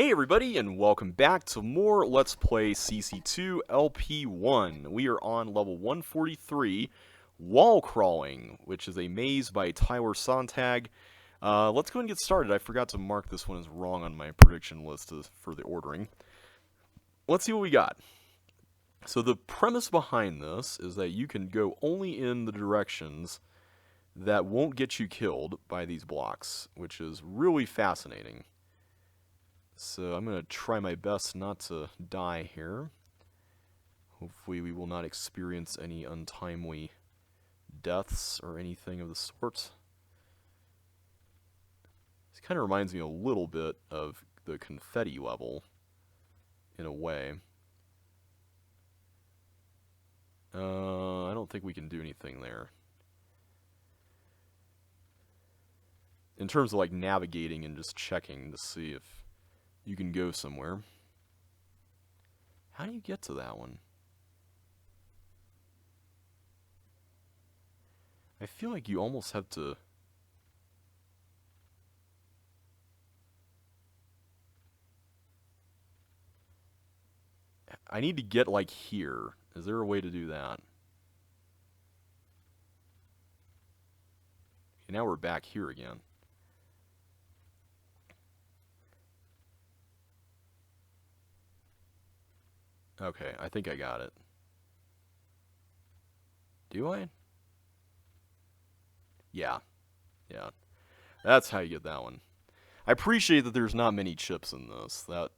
Hey everybody, and welcome back to more Let's Play CC2LP1. We are on level 143, Wall Crawling, which is a maze by Tyler Sontag. Let's go and get started. I forgot to mark this one as wrong on my prediction list for the ordering. Let's see what we got. So the premise behind this is that you can go only in the directions that won't get you killed by these blocks, which is really fascinating. So I'm going to try my best not to die here. Hopefully we will not experience any untimely deaths or anything of the sort. This kind of reminds me a little bit of the confetti level, in a way. I don't think we can do anything there. In terms of like navigating and just checking to see if you can go somewhere. How do you get to that one? I feel like you almost have to... I need to get like here. Is there a way to do that? Okay, now we're back here again. Okay, I think I got it. Do I? Yeah. Yeah. That's how you get that one. I appreciate that there's not many chips in this. That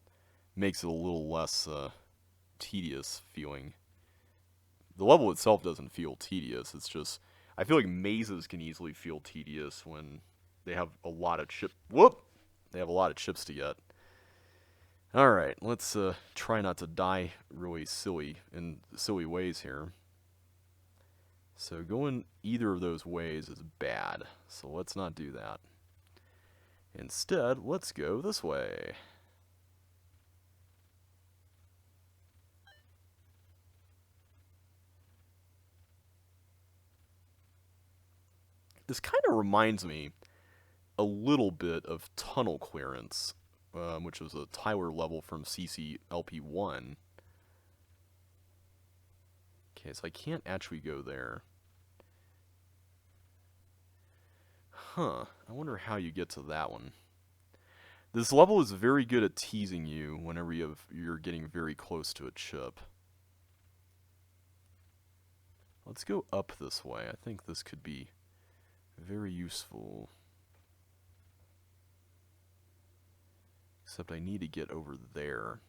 makes it a little less tedious feeling. The level itself doesn't feel tedious. It's just, I feel like mazes can easily feel tedious when they have a lot of They have a lot of chips to get. Alright, let's try not to die really in silly ways here. So going either of those ways is bad, so let's not do that. Instead, let's go this way. This kind of reminds me a little bit of Tunnel Clearance, which was a Tyler level from CC2LP1. Okay, so I can't actually go there. Huh, I wonder how you get to that one. This level is very good at teasing you whenever you're getting very close to a chip. Let's go up this way. I think this could be very useful. Except I need to get over there.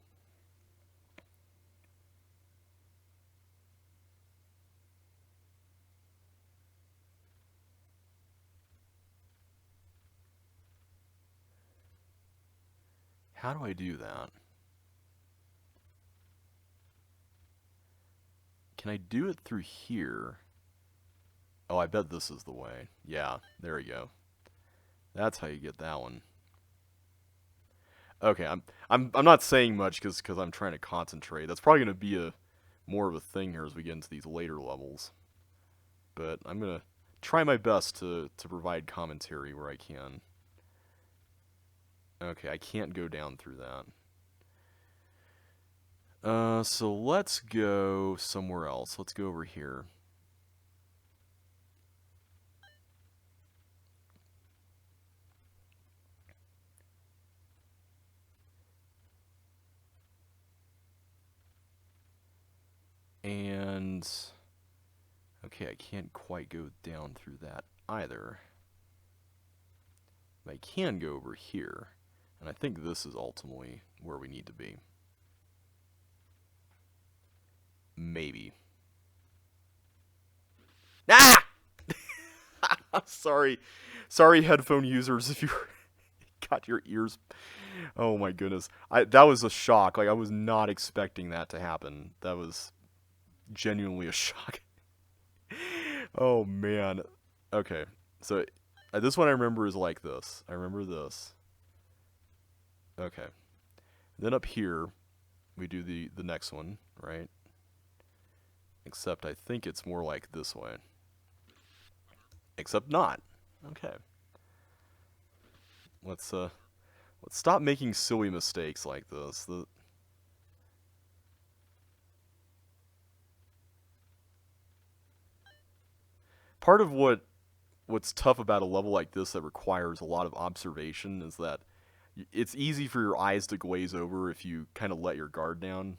How do I do that? Can I do it through here? Oh, I bet this is the way. Yeah, there we go. That's how you get that one. Okay, I'm not saying much because I'm trying to concentrate. That's probably gonna be more of a thing here as we get into these later levels. But I'm gonna try my best to provide commentary where I can. Okay, I can't go down through that. So let's go somewhere else. Let's go over here. And... okay, I can't quite go down through that either. But I can go over here. And I think this is ultimately where we need to be. Maybe. Ah! Sorry. Sorry, headphone users, if you got your ears... Oh my goodness. That was a shock. Like, I was not expecting that to happen. That was genuinely a shock. Oh, man. Okay. So, this one I remember is like this. I remember this. Okay. Then up here, we do the next one, right? Except I think it's more like this way. Except not. Okay. Let's Let's stop making silly mistakes like this. Part of what's tough about a level like this that requires a lot of observation is that it's easy for your eyes to glaze over if you kind of let your guard down.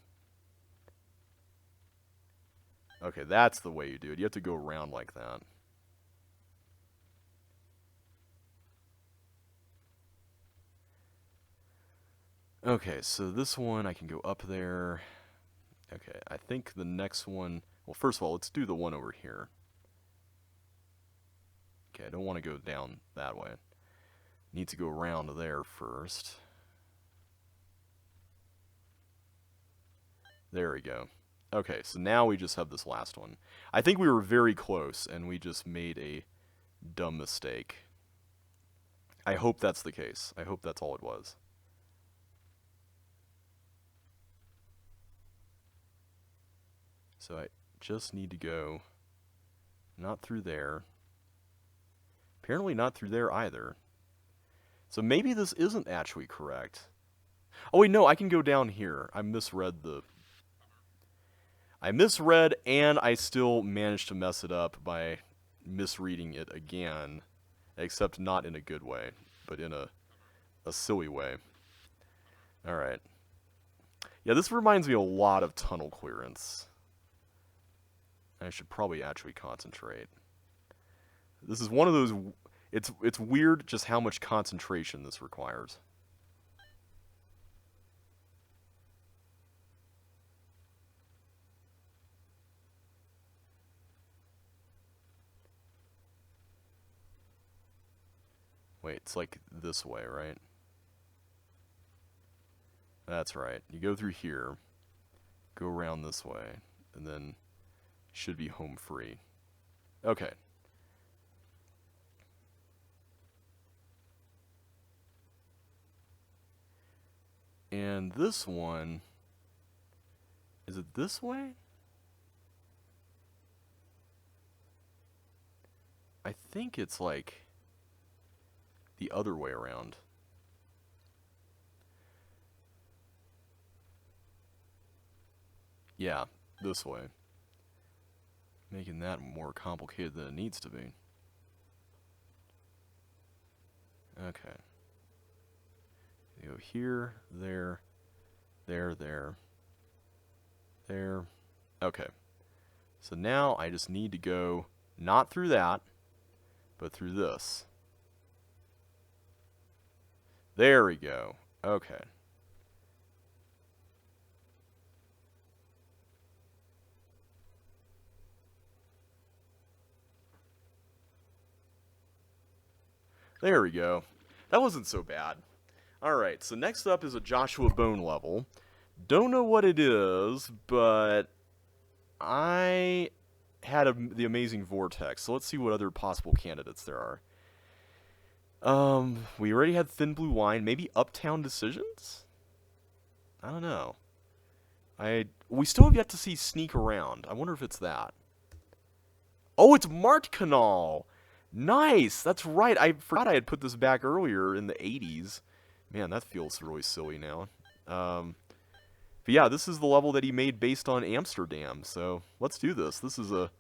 Okay, that's the way you do it. You have to go around like that. Okay, so this one I can go up there. Okay, I think the next one... Well, first of all, let's do the one over here. Okay, I don't want to go down that way. Need to go around there first. There we go. Okay, so now we just have this last one. I think we were very close, and we just made a dumb mistake. I hope that's the case. I hope that's all it was. So I just need to go not through there. Apparently not through there either. So maybe this isn't actually correct. Oh wait, no, I can go down here. I misread and I still managed to mess it up by misreading it again. Except not in a good way, but in a silly way. Alright. Yeah, this reminds me a lot of tunnel clearance. I should probably actually concentrate. This is one of those... It's weird just how much concentration this requires. Wait, it's like this way, right? That's right. You go through here, go around this way, and then should be home free. Okay. And this one... Is it this way? I think it's like the other way around. Yeah, this way. Making that more complicated than it needs to be. Okay. You go here, there, there, there, there. Okay. So now I just need to go not through that, but through this. There we go. Okay. There we go. That wasn't so bad. Alright, so next up is a Joshua Bone level. Don't know what it is, but I had the Amazing Vortex, so let's see what other possible candidates there are. We already had Thin Blue Line, maybe Uptown Decisions? I don't know. We still have yet to see Sneak Around. I wonder if it's that. Oh, it's Mart Canal! Nice! That's right, I forgot I had put this back earlier in the 80s. Man, that feels really silly now. But yeah, this is the level that he made based on Amsterdam, so let's do this. This is a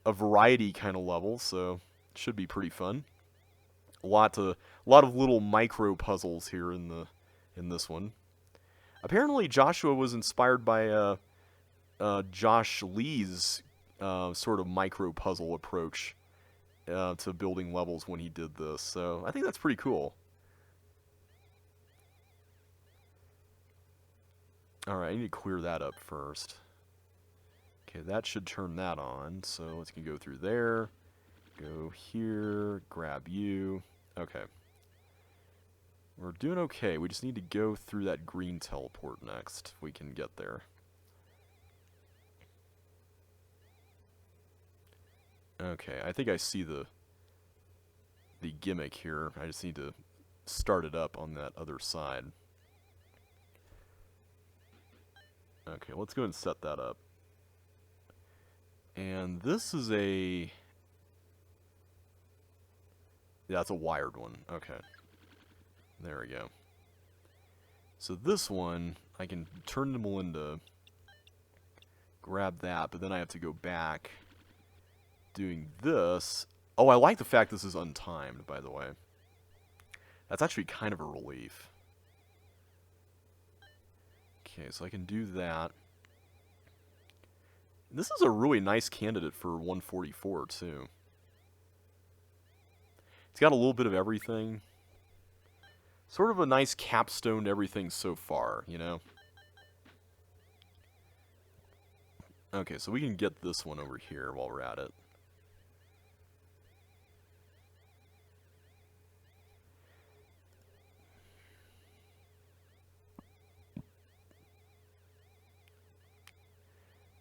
variety kind of level, so it should be pretty fun. A lot of little micro puzzles here in this one. Apparently, Joshua was inspired by Josh Lee's sort of micro puzzle approach to building levels when he did this, so I think that's pretty cool. Alright, I need to clear that up first. Okay, that should turn that on, so let's go through there, go here, grab you. Okay. We're doing okay, we just need to go through that green teleport next, if we can get there. Okay, I think I see the gimmick here. I just need to start it up on that other side. Okay, let's go ahead and set that up. And this is a... Yeah, it's a wired one. Okay. There we go. So this one, I can turn to Melinda, grab that, but then I have to go back doing this. Oh, I like the fact this is untimed, by the way. That's actually kind of a relief. Okay, so I can do that. This is a really nice candidate for 144, too. It's got a little bit of everything. Sort of a nice capstone to everything so far, you know? Okay, so we can get this one over here while we're at it.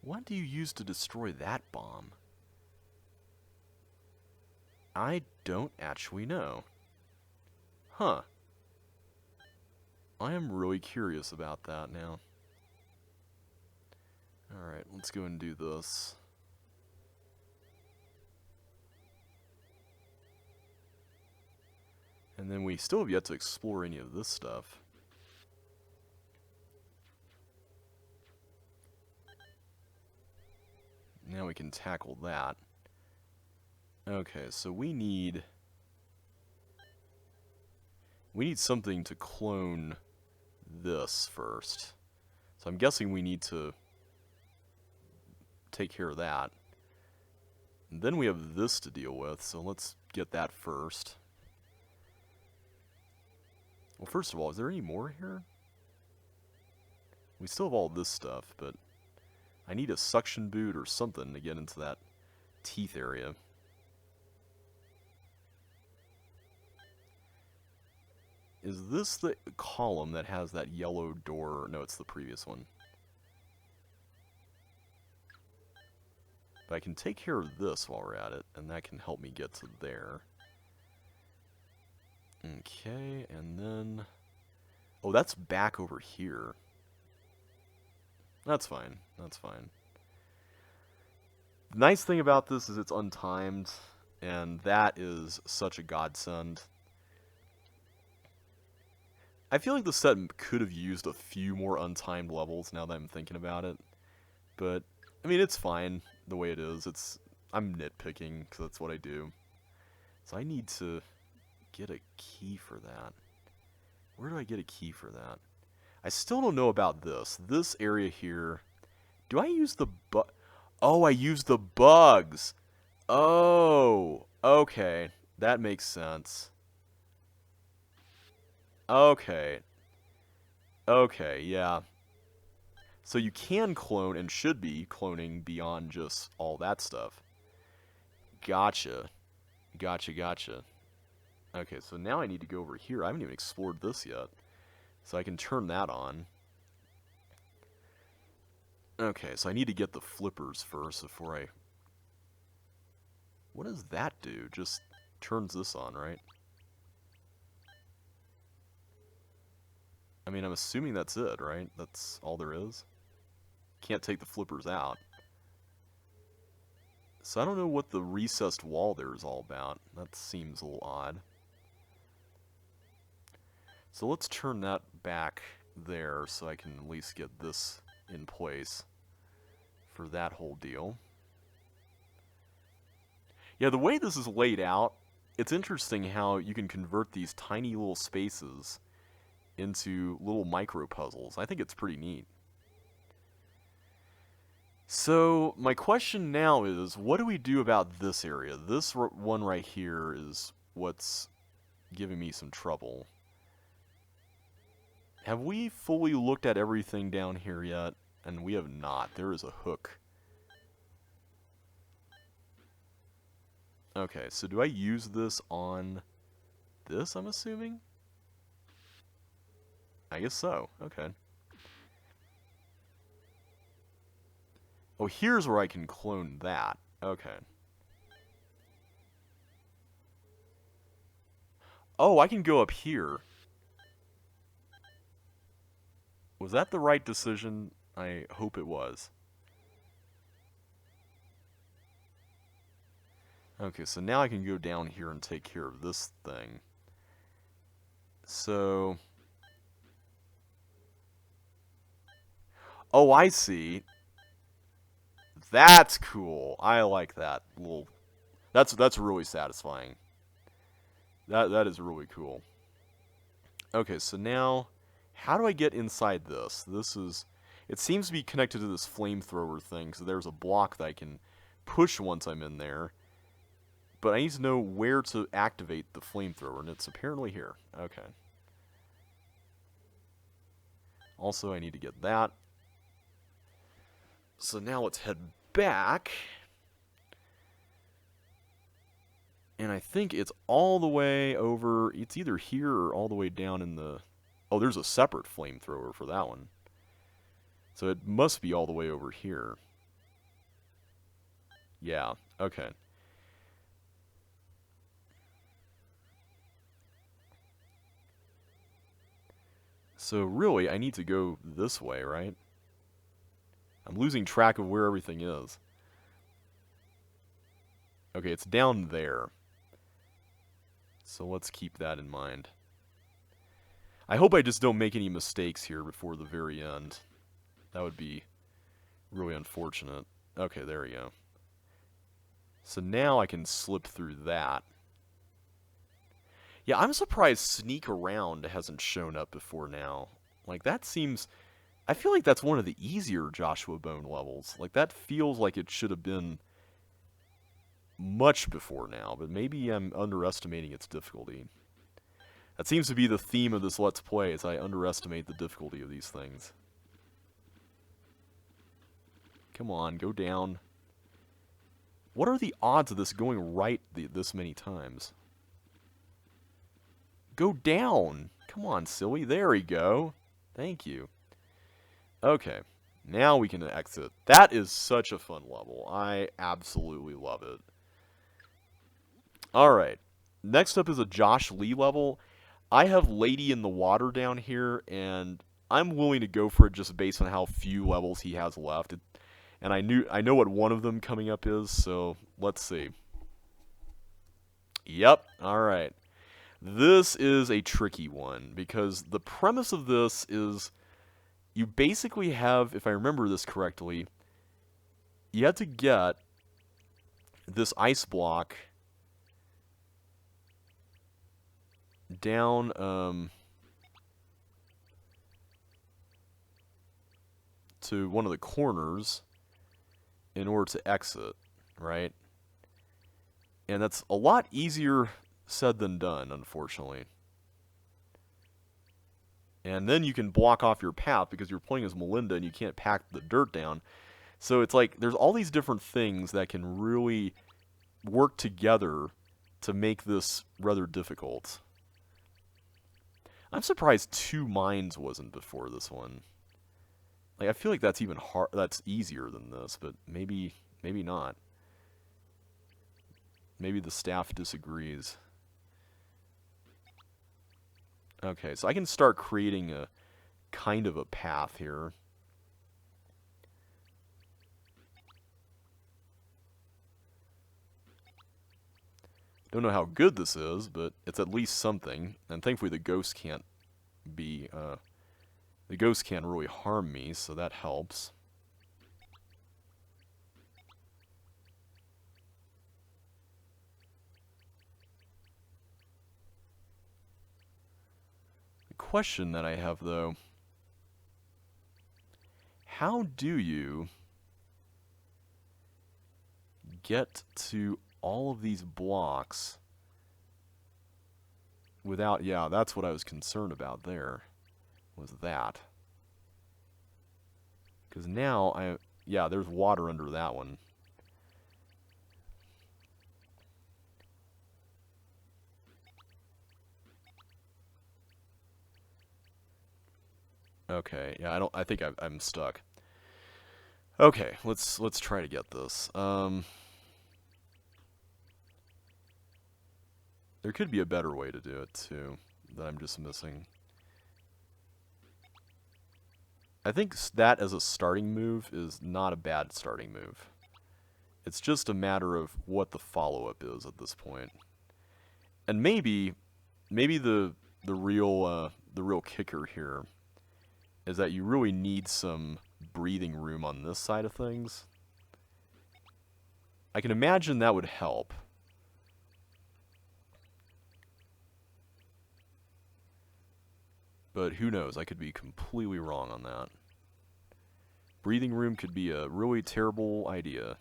What do you use to destroy that bomb? I don't actually know. Huh. I am really curious about that now. Alright, let's go and do this. And then we still have yet to explore any of this stuff. Now we can tackle that. Okay, so we need something to clone this first. So I'm guessing we need to take care of that. And then we have this to deal with, so let's get that first. Well, first of all, is there any more here? We still have all this stuff, but I need a suction boot or something to get into that teeth area. Is this the column that has that yellow door? No, it's the previous one. But I can take care of this while we're at it, and that can help me get to there. Okay, and then... Oh, that's back over here. That's fine. That's fine. The nice thing about this is it's untimed, and that is such a godsend. I feel like the set could have used a few more untimed levels now that I'm thinking about it. But, I mean, it's fine the way it is. I'm nitpicking, because that's what I do. So I need to get a key for that. Where do I get a key for that? I still don't know about this. This area here. Do I use the Oh, I use the bugs. Oh, okay. That makes sense. Okay. Okay, yeah. So you can clone and should be cloning beyond just all that stuff. Gotcha. Gotcha, gotcha. Okay, so now I need to go over here. I haven't even explored this yet. So I can turn that on. Okay, so I need to get the flippers first before I... What does that do? Just turns this on, right? I mean, I'm assuming that's it, right? That's all there is? Can't take the flippers out. So I don't know what the recessed wall there is all about. That seems a little odd. So let's turn that back there so I can at least get this in place for that whole deal. Yeah, the way this is laid out, it's interesting how you can convert these tiny little spaces into little micro puzzles. I think it's pretty neat. So my question now is, what do we do about this area? This one right here is what's giving me some trouble. Have we fully looked at everything down here yet? And we have not. There is a hook. Okay, so do I use this on this, I'm assuming? I guess so. Okay. Oh, here's where I can clone that. Okay. Oh, I can go up here. Was that the right decision? I hope it was. Okay, so now I can go down here and take care of this thing. So... Oh, I see. That's cool. I like that little... That's really satisfying. That is really cool. Okay, so now... How do I get inside this? This is... It seems to be connected to this flamethrower thing, so there's a block that I can push once I'm in there. But I need to know where to activate the flamethrower, and it's apparently here. Okay. Also, I need to get that. So now let's head back. And I think it's all the way over... It's either here or all the way down in the... Oh, there's a separate flamethrower for that one. So it must be all the way over here. Yeah, okay. So really, I need to go this way, right? I'm losing track of where everything is. Okay, it's down there. So let's keep that in mind. I hope I just don't make any mistakes here before the very end. That would be really unfortunate. Okay, there we go. So now I can slip through that. Yeah, I'm surprised Sneak Around hasn't shown up before now. Like, that seems... I feel like that's one of the easier Joshua Bone levels. Like, that feels like it should have been much before now, but maybe I'm underestimating its difficulty. That seems to be the theme of this Let's Play, is I underestimate the difficulty of these things. Come on, go down. What are the odds of this going right this many times? Go down! Come on, silly. There we go. Thank you. Okay. Now we can exit. That is such a fun level. I absolutely love it. Alright. Next up is a Josh Lee level. I have Lady in the Water down here, and I'm willing to go for it just based on how few levels he has left. And I know what one of them coming up is, so let's see. Yep, alright. This is a tricky one, because the premise of this is you basically have, if I remember this correctly, you have to get this ice block down to one of the corners in order to exit, right? And that's a lot easier said than done, unfortunately. And then you can block off your path because you're playing as Melinda and you can't pack the dirt down. So it's like there's all these different things that can really work together to make this rather difficult. I'm surprised 2 mines wasn't before this one. Like, I feel like that's even hard. That's easier than this, but maybe not. Maybe the staff disagrees. Okay, so I can start creating a kind of a path here. Don't know how good this is, but it's at least something. And thankfully the ghost can't be, the ghost can't really harm me, so that helps. The question that I have, though, how do you get to all of these blocks without... Yeah, that's what I was concerned about there, was that. Because now, yeah, there's water under that one. Okay, yeah, I think I'm stuck. Okay, let's try to get this. There could be a better way to do it, too, that I'm just missing. I think that as a starting move is not a bad starting move. It's just a matter of what the follow-up is at this point. And maybe the the real kicker here is that you really need some breathing room on this side of things. I can imagine that would help. But who knows? I could be completely wrong on that. Breathing room could be a really terrible idea.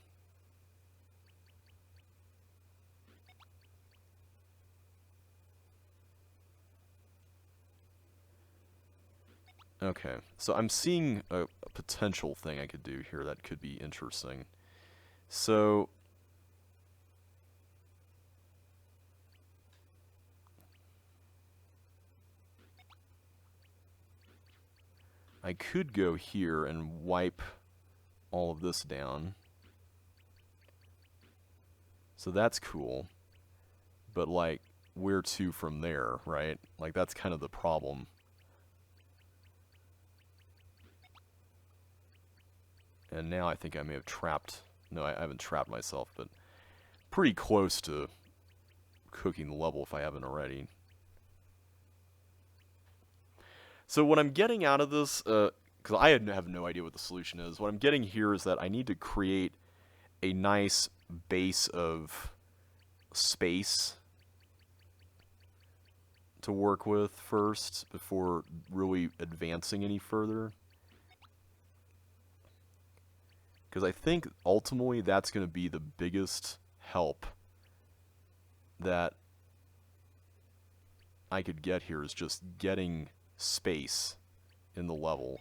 Okay, so I'm seeing a potential thing I could do here that could be interesting. So I could go here and wipe all of this down. So that's cool. But like, where to from there, right? Like, that's kind of the problem. And now I think I may have trapped... No, I haven't trapped myself, but pretty close to cooking the level if I haven't already. So what I'm getting out of this, because I have no idea what the solution is, what I'm getting here is that I need to create a nice base of space to work with first before really advancing any further. Because I think ultimately that's going to be the biggest help that I could get here, is just getting space in the level.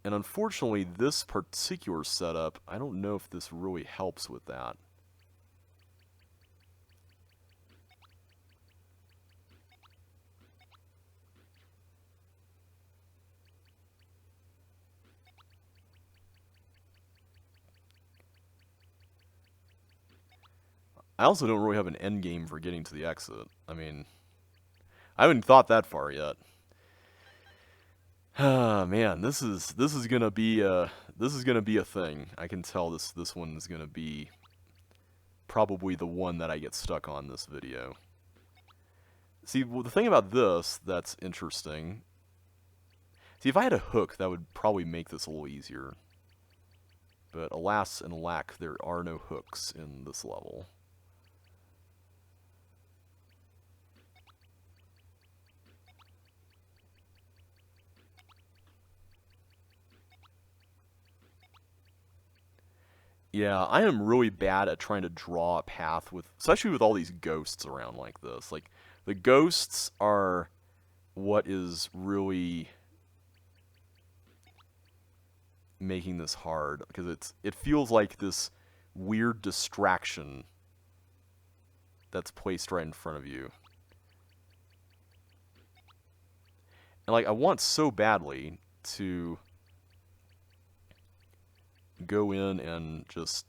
And unfortunately, this particular setup, I don't know if this really helps with that. I also don't really have an end game for getting to the exit. I mean, I haven't thought that far yet. Ah, man, this is gonna be a thing. I can tell this one is gonna be probably the one that I get stuck on this video. See, well, the thing about this that's interesting. See, if I had a hook, that would probably make this a little easier. But alas and alack, there are no hooks in this level. Yeah, I am really bad at trying to draw a path with, especially with all these ghosts around like this. Like, the ghosts are what is really making this hard, because it feels like this weird distraction that's placed right in front of you. And like, I want so badly to go in and just...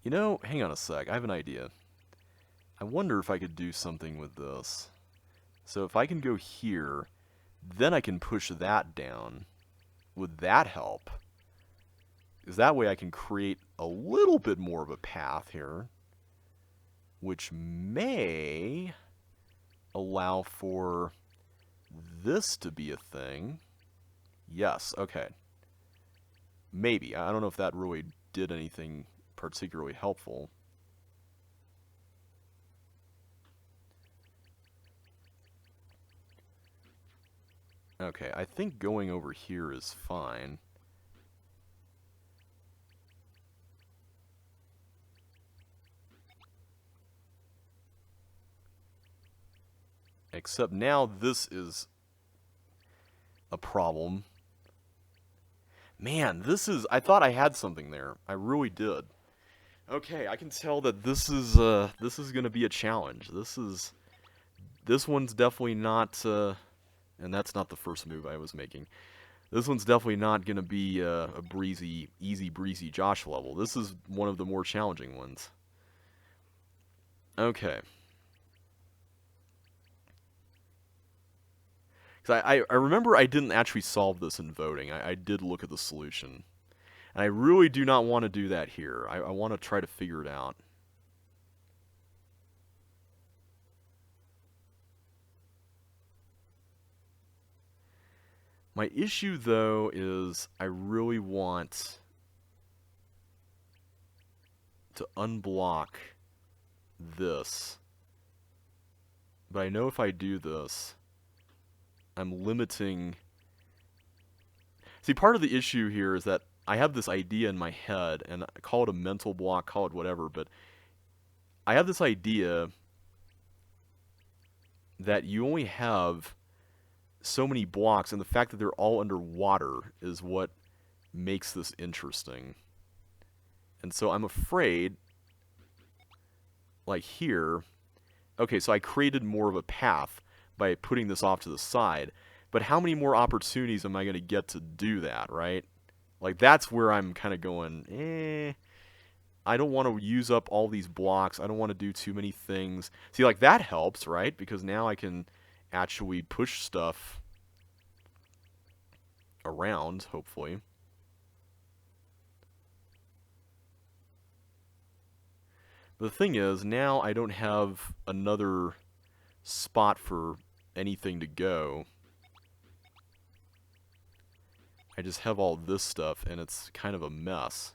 You know, hang on a sec, I have an idea. I wonder if I could do something with this. So if I can go here, then I can push that down. Would that help? Because that way I can create a little bit more of a path here, which may allow for this to be a thing. Yes, okay. Maybe. I don't know if that really did anything particularly helpful. Okay, I think going over here is fine. Except now this is a problem. Man, this is... I thought I had something there. I really did. Okay, I can tell that this is going to be a challenge. This one's definitely not... and that's not the first move I was making. This one's definitely not going to be a breezy, easy breezy Josh level. This is one of the more challenging ones. Okay. Because I remember I didn't actually solve this in voting. I did look at the solution. And I really do not want to do that here. I want to try to figure it out. My issue, though, is I really want to unblock this. But I know if I do this, I'm limiting... See, part of the issue here is that I have this idea in my head, and I call it a mental block, call it whatever, but I have this idea that you only have so many blocks, and the fact that they're all underwater is what makes this interesting. And so I'm afraid, like here, okay, so I created more of a path by putting this off to the side, but how many more opportunities am I going to get to do that, right? Like, that's where I'm kind of going, I don't want to use up all these blocks. I don't want to do too many things. See, like, that helps, right? Because now I can actually push stuff around, hopefully. But the thing is, now I don't have another spot for anything to go. I just have all this stuff, and it's kind of a mess.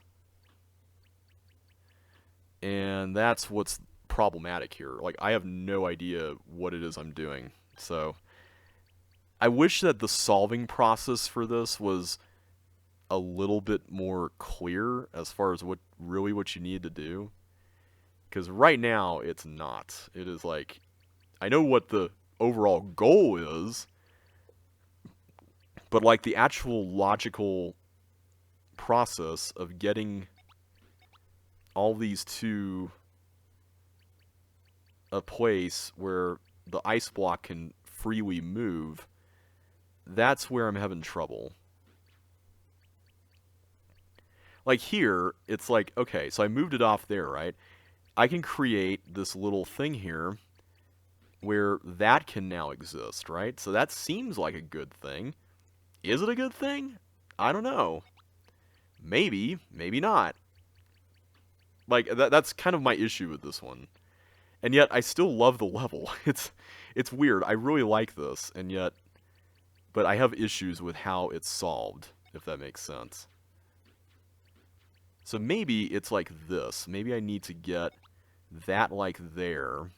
And that's what's problematic here. Like, I have no idea what it is I'm doing. So, I wish that the solving process for this was a little bit more clear as far as what you need to do. Because right now, it's not. It is like, I know what the overall goal is, but like the actual logical process of getting all these to a place where the ice block can freely move, that's where I'm having trouble. Like here, it's like, okay, so I moved it off there, right? I can create this little thing here where that can now exist, right? So that seems like a good thing. Is it a good thing? I don't know. Maybe, maybe not. Like, that's kind of my issue with this one. And yet, I still love the level. It's weird. I really like this, and yet... But I have issues with how it's solved, if that makes sense. So maybe it's like this. Maybe I need to get that like there.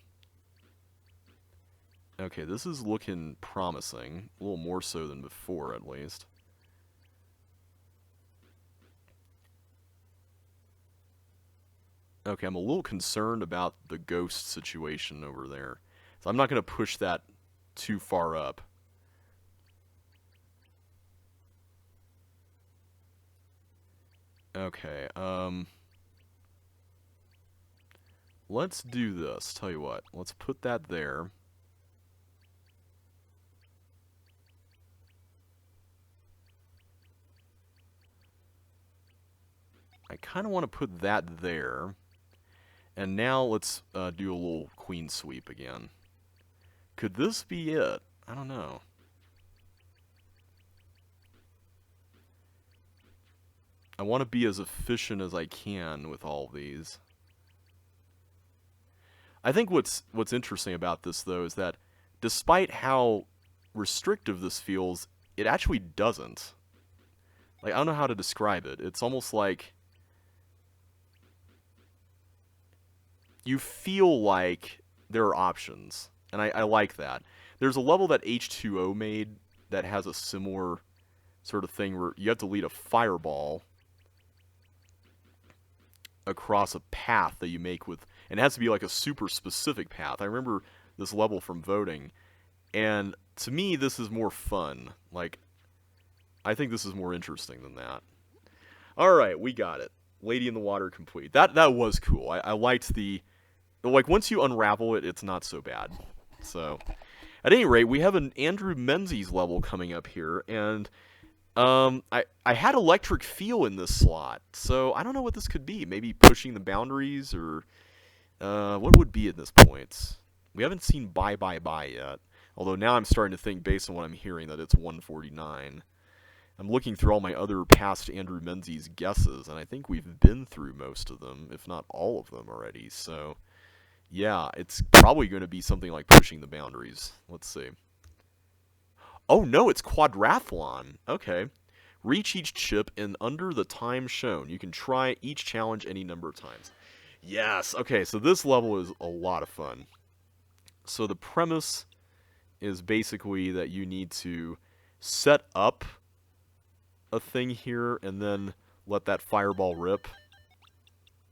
Okay, this is looking promising. A little more so than before, at least. Okay, I'm a little concerned about the ghost situation over there. So I'm not going to push that too far up. Okay, let's do this. Tell you what, let's put that there. I kind of want to put that there. And now let's do a little queen sweep again. Could this be it? I don't know. I want to be as efficient as I can with all these. I think what's interesting about this, though, is that despite how restrictive this feels, it actually doesn't. Like, I don't know how to describe it. It's almost like you feel like there are options, and I like that. There's a level that H2O made that has a similar sort of thing where you have to lead a fireball across a path that you make with, and it has to be like a super specific path. I remember this level from voting, and to me this is more fun. Like, I think this is more interesting than that. Alright, we got it. Lady in the Water complete. That was cool. I liked the... Like, once you unravel it, it's not so bad. So, at any rate, we have an Andrew Menzies level coming up here, and I had Electric Feel in this slot, so I don't know what this could be. Maybe pushing the boundaries, or what would be at this point? We haven't seen Bye Bye Bye yet, although now I'm starting to think, based on what I'm hearing, that it's 149. I'm looking through all my other past Andrew Menzies guesses, and I think we've been through most of them, if not all of them already. So, yeah, it's probably going to be something like pushing the boundaries. Let's see. Oh, no, it's Quadrathon. Okay. Reach each chip in under the time shown. You can try each challenge any number of times. Yes. Okay, so this level is a lot of fun. So the premise is basically that you need to set up a thing here and then let that fireball rip,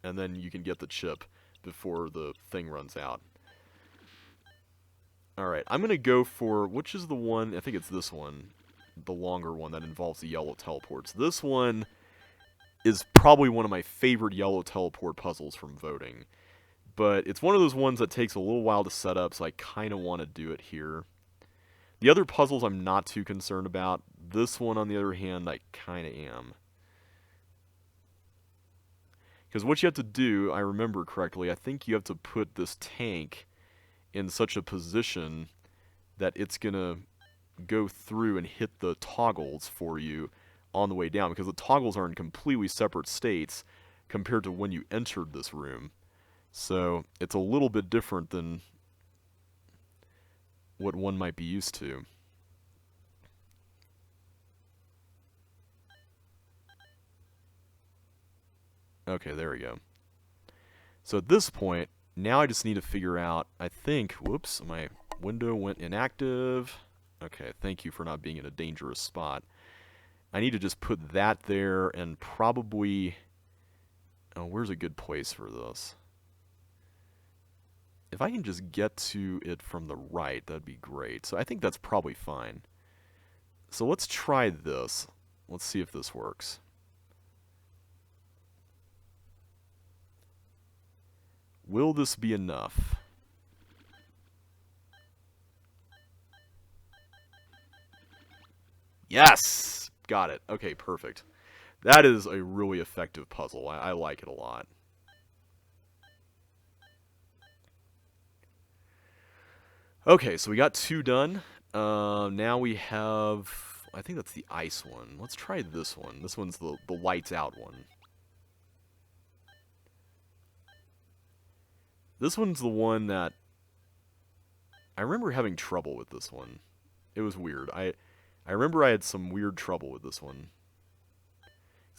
and then you can get the chip before the thing runs out. Alright, I'm going to go for, which is the one, I think it's this one, the longer one that involves the yellow teleports. This one is probably one of my favorite yellow teleport puzzles from voting, but it's one of those ones that takes a little while to set up, so I kind of want to do it here. The other puzzles I'm not too concerned about. This one, on the other hand, I kind of am. Because what you have to do, I remember correctly, I think you have to put this tank in such a position that it's going to go through and hit the toggles for you on the way down. Because the toggles are in completely separate states compared to when you entered this room. So it's a little bit different than what one might be used to. Okay, there we go. So at this point, now I just need to figure out, I think, whoops, my window went inactive. Okay, thank you for not being in a dangerous spot. I need to just put that there and probably, oh, where's a good place for this? If I can just get to it from the right, that'd be great. So I think that's probably fine. So let's try this. Let's see if this works. Will this be enough? Yes! Got it. Okay, perfect. That is a really effective puzzle. I like it a lot. Okay, so we got 2 done. Now we have, I think that's the ice one. Let's try this one. This one's the lights out one. This one's the one that I remember having trouble with this one. It was weird. I remember I had some weird trouble with this one.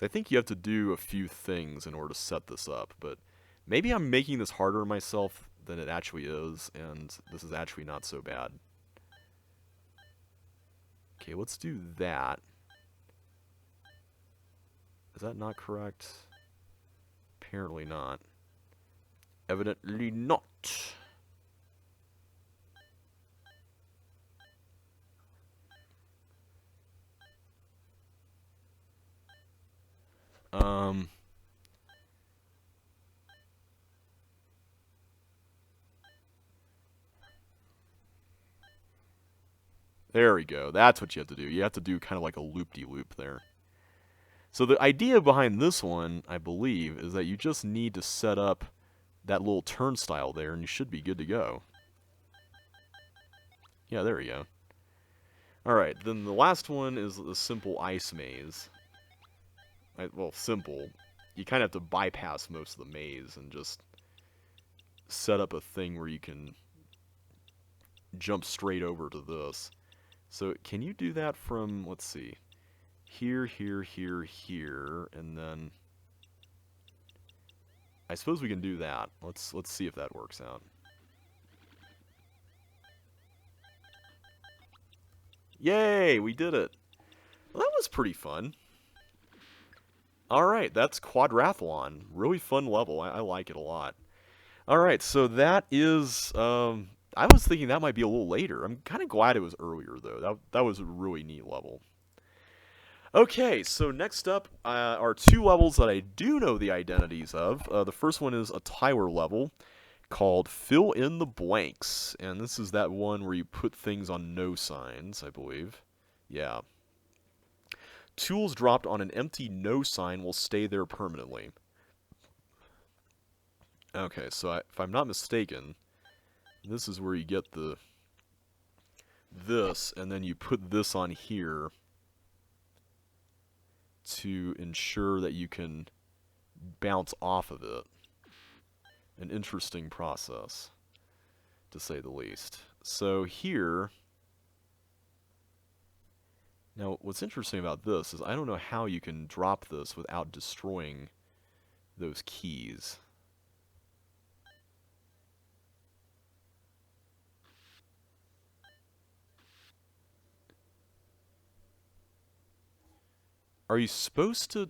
I think you have to do a few things in order to set this up, but maybe I'm making this harder on myself than it actually is, and this is actually not so bad. Okay, let's do that. Is that not correct? Apparently not. Evidently not. There we go. That's what you have to do. You have to do kind of like a loop-de-loop there. So the idea behind this one, I believe, is that you just need to set up that little turnstile there, and you should be good to go. Yeah, there we go. Alright, then the last one is a simple ice maze. Well, simple. You kind of have to bypass most of the maze and just set up a thing where you can jump straight over to this. So can you do that from, let's see, here, here, here, here, and then I suppose we can do that. Let's see if that works out. Yay, we did it. Well, that was pretty fun. Alright, that's Quadrathon. Really fun level. I like it a lot. Alright, so that is, I was thinking that might be a little later. I'm kind of glad it was earlier, though. That was a really neat level. Okay, so next up are 2 levels that I do know the identities of. The first one is a Tyler level called Fill in the Blanks. And this is that one where you put things on no signs, I believe. Yeah. Tools dropped on an empty no sign will stay there permanently. Okay, so if I'm not mistaken, this is where you get this, and then you put this on here, to ensure that you can bounce off of it. An interesting process, to say the least. So here, now what's interesting about this is I don't know how you can drop this without destroying those keys. Are you supposed to...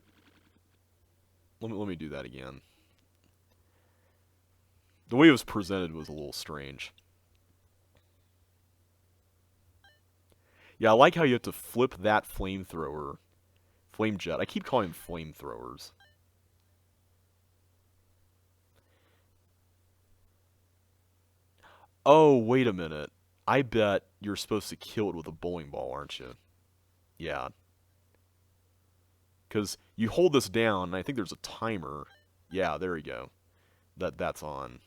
Let me do that again. The way it was presented was a little strange. Yeah, I like how you have to flip that flamethrower. Flame jet. I keep calling them flamethrowers. Oh, wait a minute. I bet you're supposed to kill it with a bowling ball, aren't you? Yeah. Because you hold this down, and I think there's a timer. Yeah, there you go. That's on.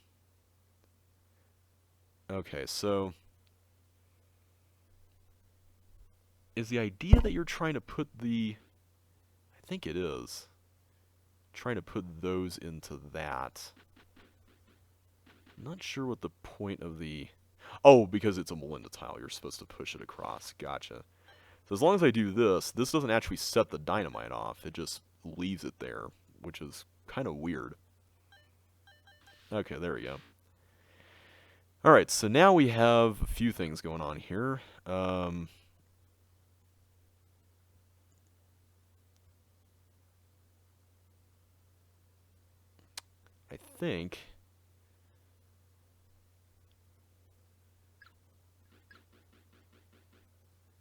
Okay, so... Is the idea that you're trying to put the... I think it is. Trying to put those into that. I'm not sure what the point of the... Oh, because it's a Melinda tile, you're supposed to push it across. Gotcha. So as long as I do this, this doesn't actually set the dynamite off. It just leaves it there, which is kind of weird. Okay, there we go. Alright, so now we have a few things going on here. I think...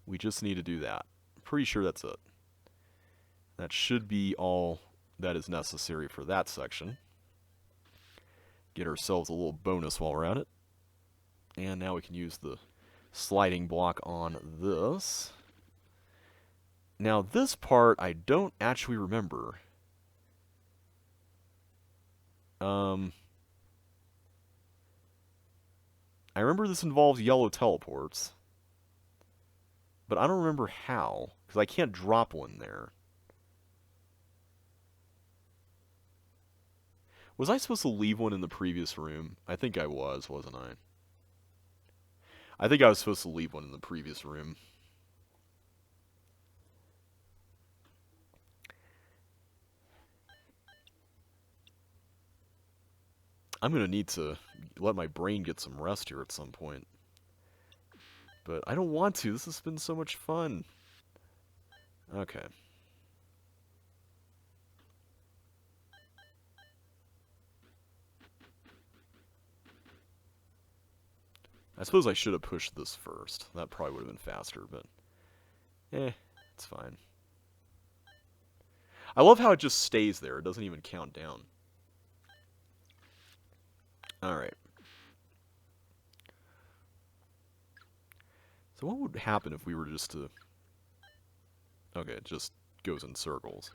we just need to do that. Pretty sure that's it. That should be all that is necessary for that section. Get ourselves a little bonus while we're at it. And now we can use the sliding block on this. Now this part I don't actually remember. I remember this involves yellow teleports. But I don't remember how, because I can't drop one there. Was I supposed to leave one in the previous room? I think I was, wasn't I? I think I was supposed to leave one in the previous room. I'm going to need to let my brain get some rest here at some point. But I don't want to. This has been so much fun. Okay. I suppose I should have pushed this first. That probably would have been faster, but... it's fine. I love how it just stays there. It doesn't even count down. Alright. So what would happen if we were just to... Okay, it just goes in circles.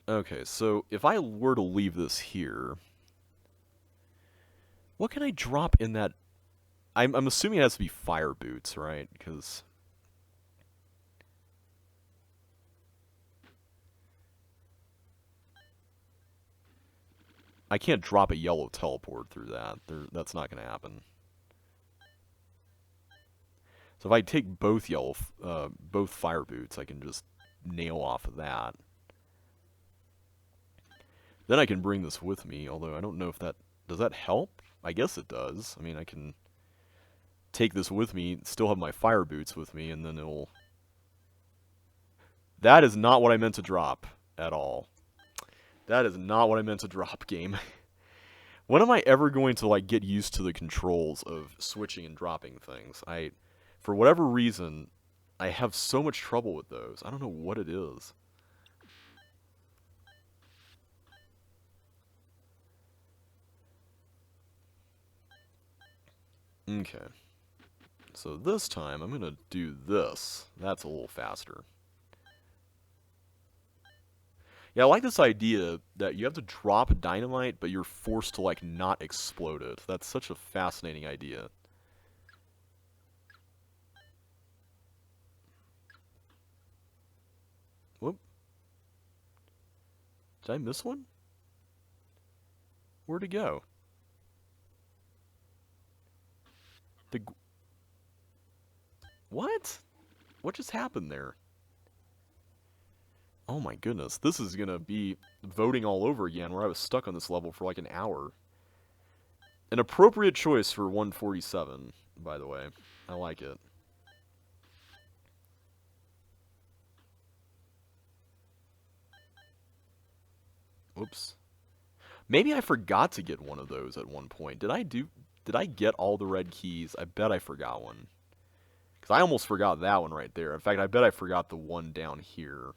Okay, so if I were to leave this here... What can I drop in that... I'm assuming it has to be fire boots, right? Because... I can't drop a yellow teleport through that. That's not going to happen. So if I take both both fire boots, I can just nail off of that. Then I can bring this with me, although I don't know if that... Does that help? I guess it does. I mean, I can take this with me, still have my fire boots with me, and then it'll... That is not what I meant to drop at all. That is not what I meant to drop, game. When am I ever going to, like, get used to the controls of switching and dropping things? For whatever reason, I have so much trouble with those. I don't know what it is. Okay. So this time, I'm going to do this. That's a little faster. Yeah, I like this idea that you have to drop dynamite, but you're forced to, like, not explode it. That's such a fascinating idea. Did I miss one? Where'd it go? What? What just happened there? Oh my goodness, this is gonna be voting all over again, where I was stuck on this level for like an hour. An appropriate choice for 147, by the way. I like it. Whoops. Maybe I forgot to get one of those at one point. Did I get all the red keys? I bet I forgot one. Because I almost forgot that one right there. In fact, I bet I forgot the one down here.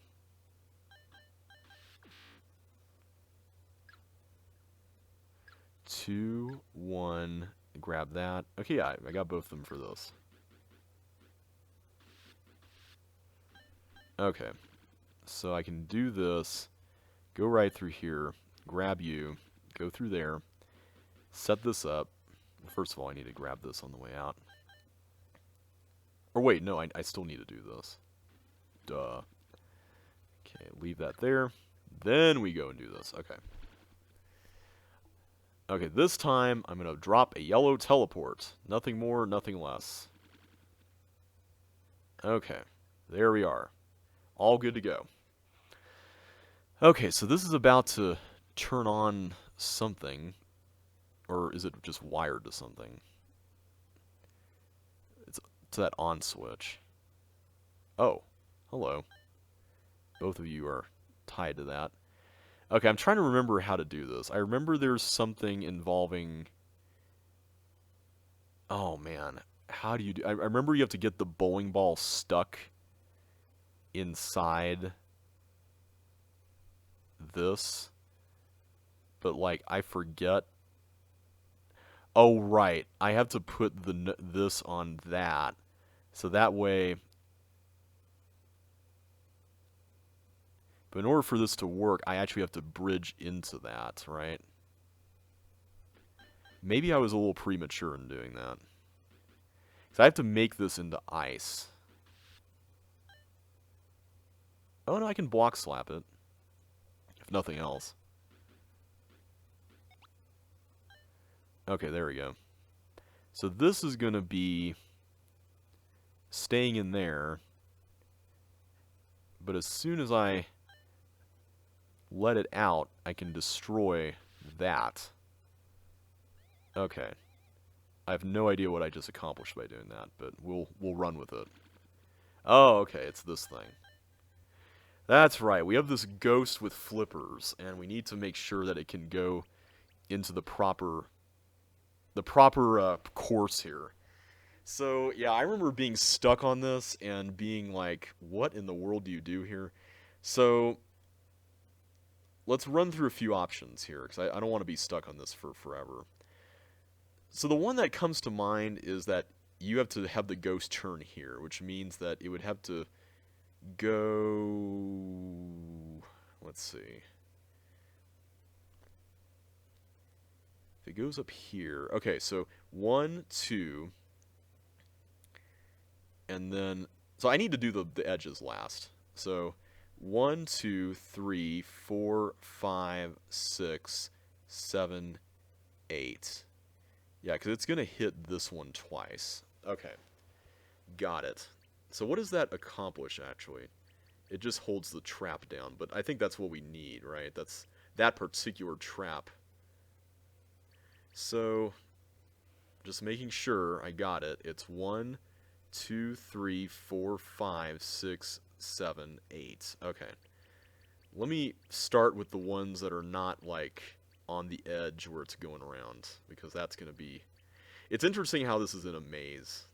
Two, one, grab that. Okay, yeah, I got both of them for this. Okay, so I can do this, go right through here, grab you, go through there, set this up. First of all, I need to grab this on the way out. Or wait, no, I still need to do this. Duh. Okay, leave that there. Then we go and do this. Okay. Okay, this time I'm going to drop a yellow teleport. Nothing more, nothing less. Okay, there we are. All good to go. Okay, so this is about to turn on something. Or is it just wired to something? It's to that on switch. Oh, hello. Both of you are tied to that. Okay, I'm trying to remember how to do this. I remember there's something involving... Oh, man. How do you do... I remember you have to get the bowling ball stuck inside this. But, like, I forget. Oh, right. I have to put this on that. So that way... But in order for this to work, I actually have to bridge into that, right? Maybe I was a little premature in doing that. Because I have to make this into ice. Oh, no, I can block slap it. If nothing else. Okay, there we go. So this is going to be staying in there. But as soon as I let it out, I can destroy that. Okay. I have no idea what I just accomplished by doing that, but we'll run with it. Oh, okay, it's this thing. That's right, we have this ghost with flippers, and we need to make sure that it can go into the proper course here. So, yeah, I remember being stuck on this and being like, what in the world do you do here? So, let's run through a few options here, because I don't want to be stuck on this for forever. So the one that comes to mind is that you have to have the ghost turn here, which means that it would have to go... Let's see. If it goes up here... Okay, so 1, 2... And then... So I need to do the edges last. So 1, 2, 3, 4, 5, 6, 7, 8... Yeah, because it's going to hit this one twice. Okay. Got it. So what does that accomplish, actually? It just holds the trap down, but I think that's what we need, right? That's that particular trap. So, just making sure I got it. It's 1, 2, 3, 4, 5, 6, 7, 8. Okay. Let me start with the ones that are not, like... on the edge where it's going around, because that's going to be... It's interesting how this is in a maze.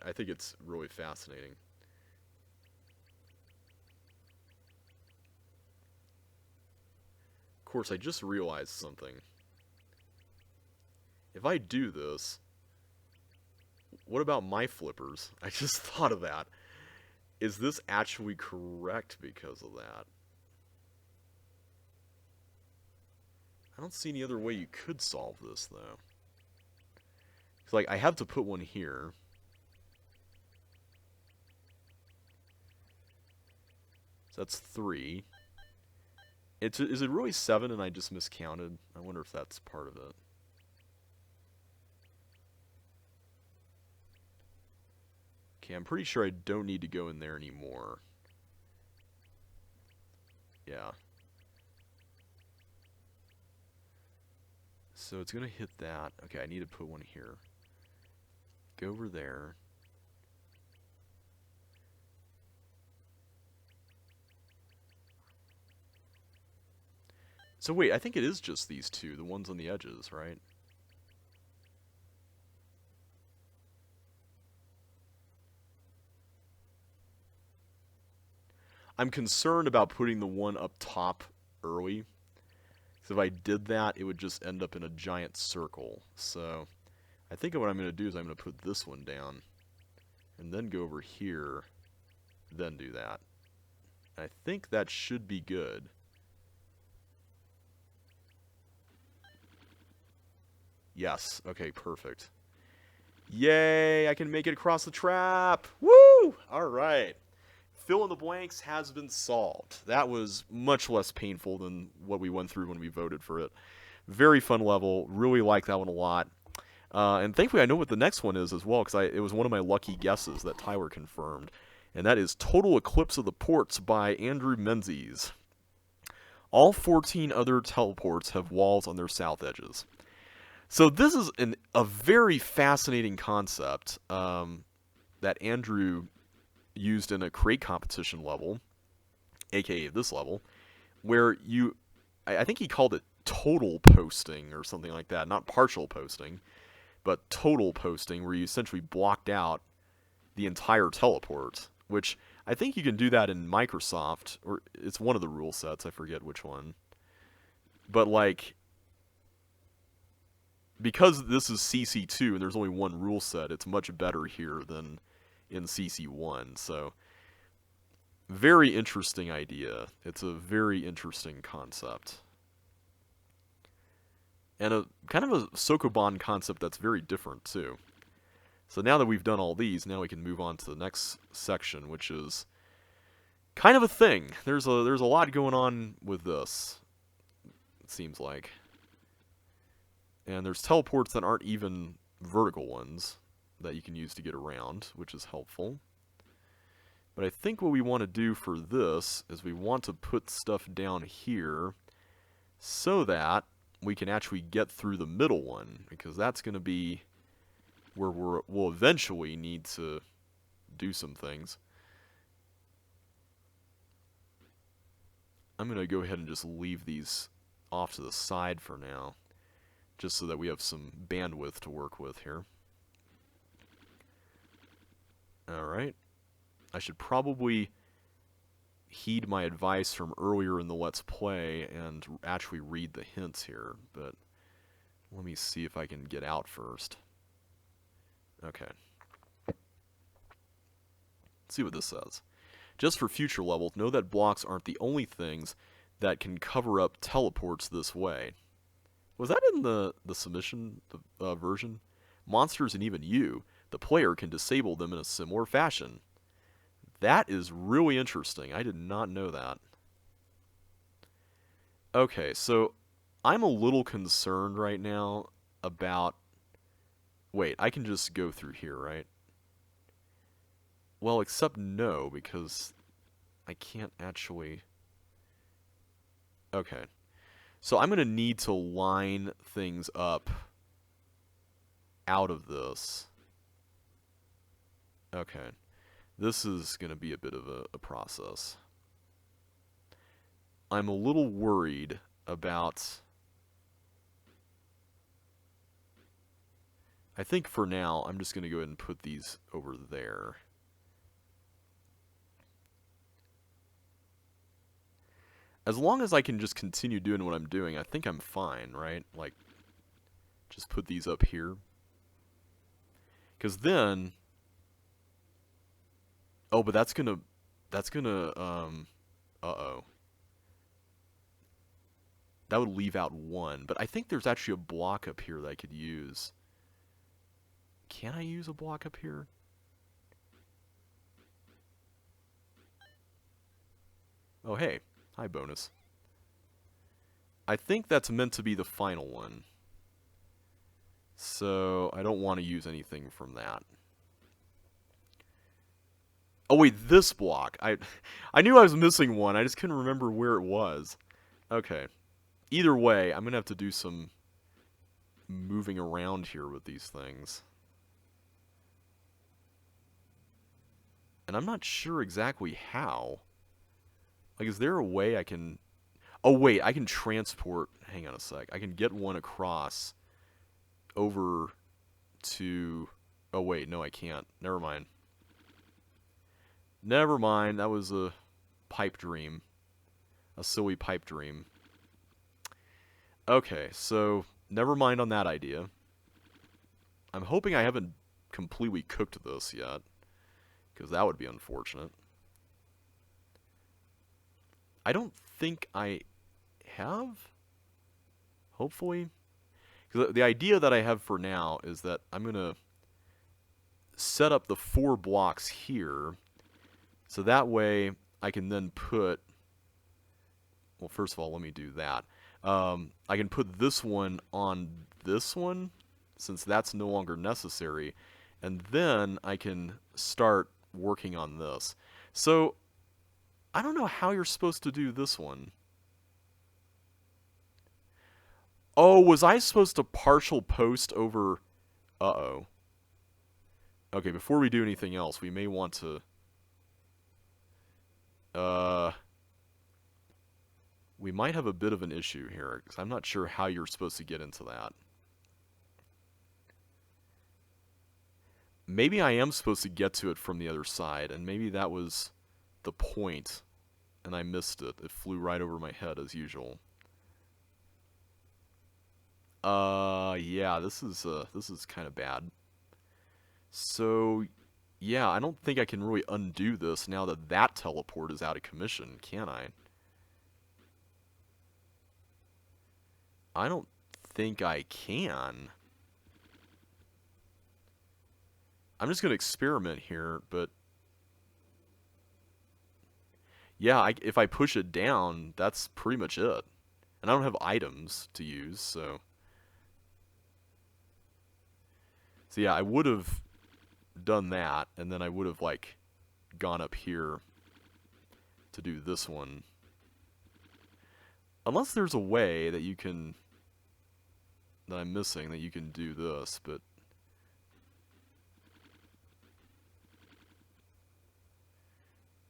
I think it's really fascinating. Of course, I just realized something. If I do this, what about my flippers? I just thought of that. Is this actually correct because of that? I don't see any other way you could solve this, though. It's like, I have to put one here. So that's 3. Is it really 7 and I just miscounted? I wonder if that's part of it. Okay, I'm pretty sure I don't need to go in there anymore. Yeah. So it's going to hit that. Okay, I need to put one here. Go over there. So wait, I think it is just these two, the ones on the edges, right? I'm concerned about putting the one up top early. So if I did that, it would just end up in a giant circle. So I think what I'm going to do is I'm going to put this one down. And then go over here. Then do that. I think that should be good. Yes. Okay, perfect. Yay! I can make it across the trap! Woo! Alright. Fill in the blanks has been solved. That was much less painful than what we went through when we voted for it. Very fun level. Really like that one a lot. And thankfully I know what the next one is as well, because it was one of my lucky guesses that Tyler confirmed. And that is Total Eclipse of the Ports by Andrew Menzies. All 14 other teleports have walls on their south edges. So this is a very fascinating concept that Andrew used in a crate competition level, aka this level, where I think he called it total posting or something like that, not partial posting, but total posting, where you essentially blocked out the entire teleport, which I think you can do that in Microsoft, or it's one of the rule sets, I forget which one. But like, because this is CC2 and there's only one rule set, it's much better here than in CC1. So, very interesting idea. It's a very interesting concept. And a kind of a Sokoban concept that's very different too. So now that we've done all these, now we can move on to the next section, which is kind of a thing. There's a lot going on with this, it seems like. And there's teleports that aren't even vertical ones that you can use to get around, which is helpful. But I think what we want to do for this is we want to put stuff down here so that we can actually get through the middle one, because that's going to be where we'll eventually need to do some things. I'm going to go ahead and just leave these off to the side for now, just so that we have some bandwidth to work with here. Alright. I should probably heed my advice from earlier in the Let's Play and actually read the hints here, but let me see if I can get out first. Okay. Let's see what this says. Just for future levels, know that blocks aren't the only things that can cover up teleports this way. Was that in the submission version? Monsters and even you, the player, can disable them in a similar fashion. That is really interesting. I did not know that. Okay, so I'm a little concerned right now about... Wait, I can just go through here, right? Well, except no, because I can't actually... Okay. So I'm going to need to line things up out of this. Okay. This is going to be a bit of a process. I'm a little worried about... I think for now, I'm just going to go ahead and put these over there. As long as I can just continue doing what I'm doing, I think I'm fine, right? Like, just put these up here. Because then... Oh, but that's gonna, uh-oh. That would leave out one, but I think there's actually a block up here that I could use. Can I use a block up here? Oh, hey. Hi, bonus. I think that's meant to be the final one. So I don't want to use anything from that. Oh wait, this block. I knew I was missing one. I just couldn't remember where it was. Okay. Either way, I'm going to have to do some moving around here with these things. And I'm not sure exactly how. Like, is there a way I can... Oh, wait, I can transport... Hang on a sec. I can get one across over to... Oh, wait, no, I can't. Never mind. Never mind, that was a pipe dream. A silly pipe dream. Okay, so never mind on that idea. I'm hoping I haven't completely cooked this yet, because that would be unfortunate. I don't think I have, hopefully. Because the idea that I have for now is that I'm going to set up the 4 blocks here, so that way I can then put, well, first of all, let me do that. I can put this one on this one, since that's no longer necessary, and then I can start working on this. So, I don't know how you're supposed to do this one. Oh, was I supposed to partial post over... Uh-oh. Okay, before we do anything else, we may want to... We might have a bit of an issue here, because I'm not sure how you're supposed to get into that. Maybe I am supposed to get to it from the other side, and maybe that was the point, and I missed it. It flew right over my head, as usual. Yeah, this is kind of bad. So, yeah, I don't think I can really undo this now that that teleport is out of commission, can I? I don't think I can. I'm just going to experiment here, but... Yeah, if I push it down, that's pretty much it. And I don't have items to use, so... So yeah, I would have done that, and then I would have, like, gone up here to do this one. Unless there's a way that you can... that I'm missing, that you can do this, but...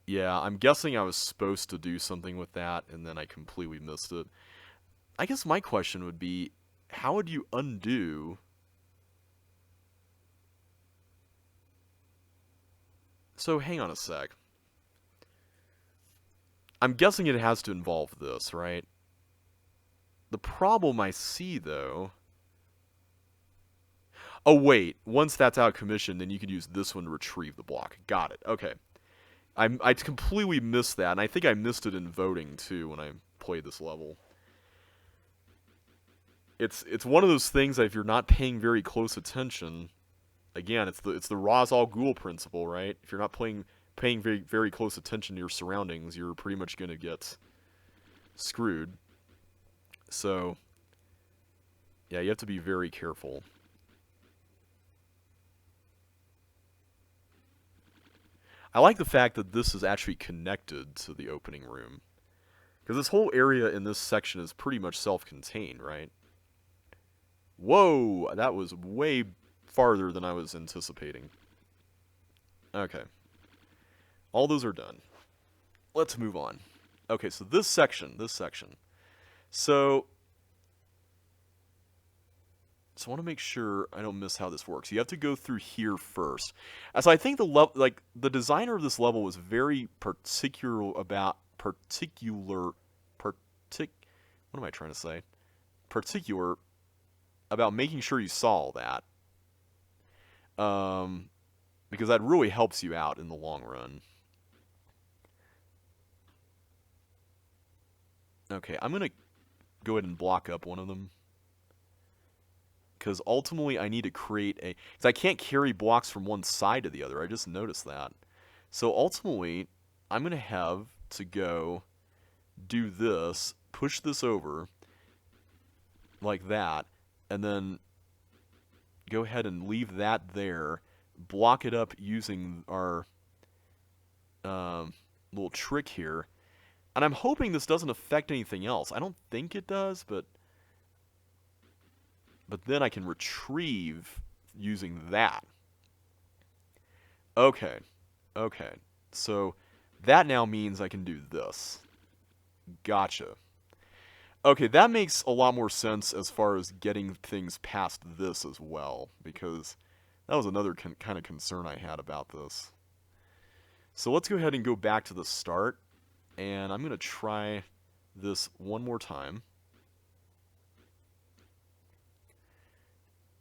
Yeah, I'm guessing I was supposed to do something with that, and then I completely missed it. I guess my question would be, how would you undo... So, hang on a sec. I'm guessing it has to involve this, right? The problem I see, though... Oh, wait. Once that's out of commission, then you can use this one to retrieve the block. Got it. Okay. I completely missed that, and I think I missed it in voting, too, when I played this level. It's one of those things that if you're not paying very close attention... Again, it's the Ra's al Ghul principle, right? If you're not paying very, very close attention to your surroundings, you're pretty much going to get screwed. So, yeah, you have to be very careful. I like the fact that this is actually connected to the opening room. Because this whole area in this section is pretty much self-contained, right? Whoa! That was way farther than I was anticipating. Okay. All those are done. Let's move on. Okay, so this section. So I want to make sure I don't miss how this works. You have to go through here first. So I think the designer of this level was very particular about what am I trying to say? Particular about making sure you saw all that. Because that really helps you out in the long run. Okay, I'm going to go ahead and block up one of them. Because ultimately I need to create a... Because I can't carry blocks from one side to the other. I just noticed that. So ultimately, I'm going to have to go do this, push this over, like that, and then go ahead and leave that there, block it up using our little trick here, and I'm hoping this doesn't affect anything else. I don't think it does, but then I can retrieve using that. Okay, okay, so that now means I can do this. Gotcha. Okay, that makes a lot more sense as far as getting things past this as well, because that was another kind of concern I had about this. So let's go ahead and go back to the start, and I'm going to try this one more time.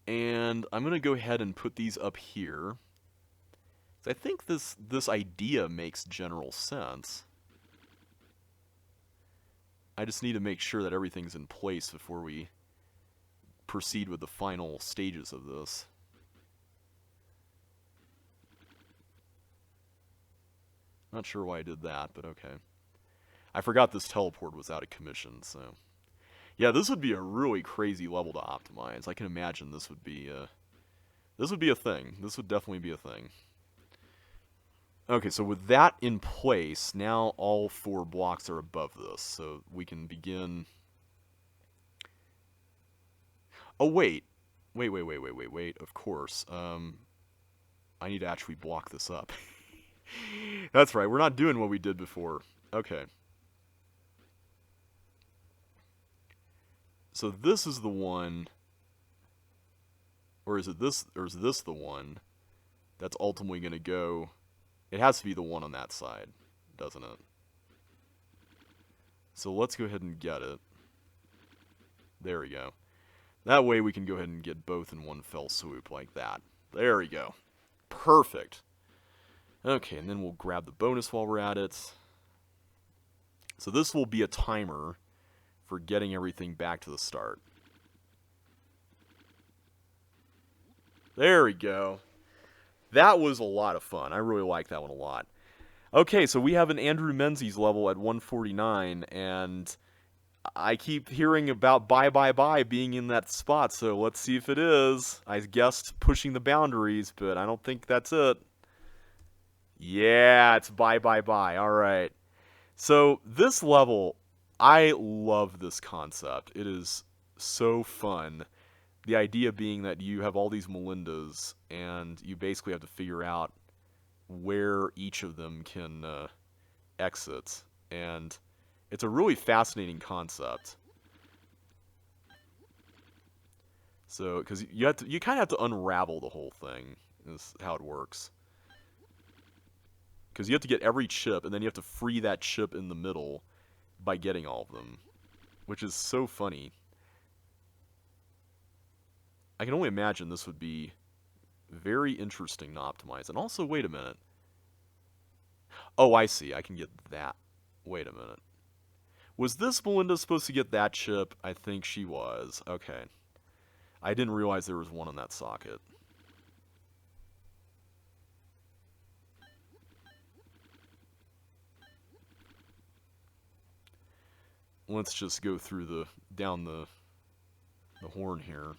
And I'm going to go ahead and put these up here. So I think this idea makes general sense. I just need to make sure that everything's in place before we proceed with the final stages of this. Not sure why I did that, but okay. I forgot this teleport was out of commission, so... Yeah, this would be a really crazy level to optimize. I can imagine this would be a thing. This would definitely be a thing. Okay, so with that in place, now all 4 blocks are above this, so we can begin... Oh, wait. Wait, of course. I need to actually block this up. That's right, we're not doing what we did before. Okay. So this is the one... Or is this the one that's ultimately going to go... It has to be the one on that side, doesn't it? So let's go ahead and get it. There we go. That way we can go ahead and get both in one fell swoop like that. There we go. Perfect. Okay, and then we'll grab the bonus while we're at it. So this will be a timer for getting everything back to the start. There we go. That was a lot of fun. I really like that one a lot. Okay, so we have an Andrew Menzies level at 149, and I keep hearing about Bye being in that spot, so let's see if it is. I guessed pushing the boundaries, but I don't think that's it. Yeah, it's Bye. Alright. So, this level, I love this concept. It is so fun. The idea being that you have all these Melindas, and you basically have to figure out where each of them can exit. And it's a really fascinating concept. So, because you kind of have to unravel the whole thing, is how it works. Because you have to get every chip, and then you have to free that chip in the middle by getting all of them. Which is so funny. I can only imagine this would be very interesting to optimize. And also, wait a minute. Oh, I see. I can get that. Wait a minute. Was this Melinda supposed to get that chip? I think she was. Okay. I didn't realize there was one in that socket. Let's just go through down the horn here.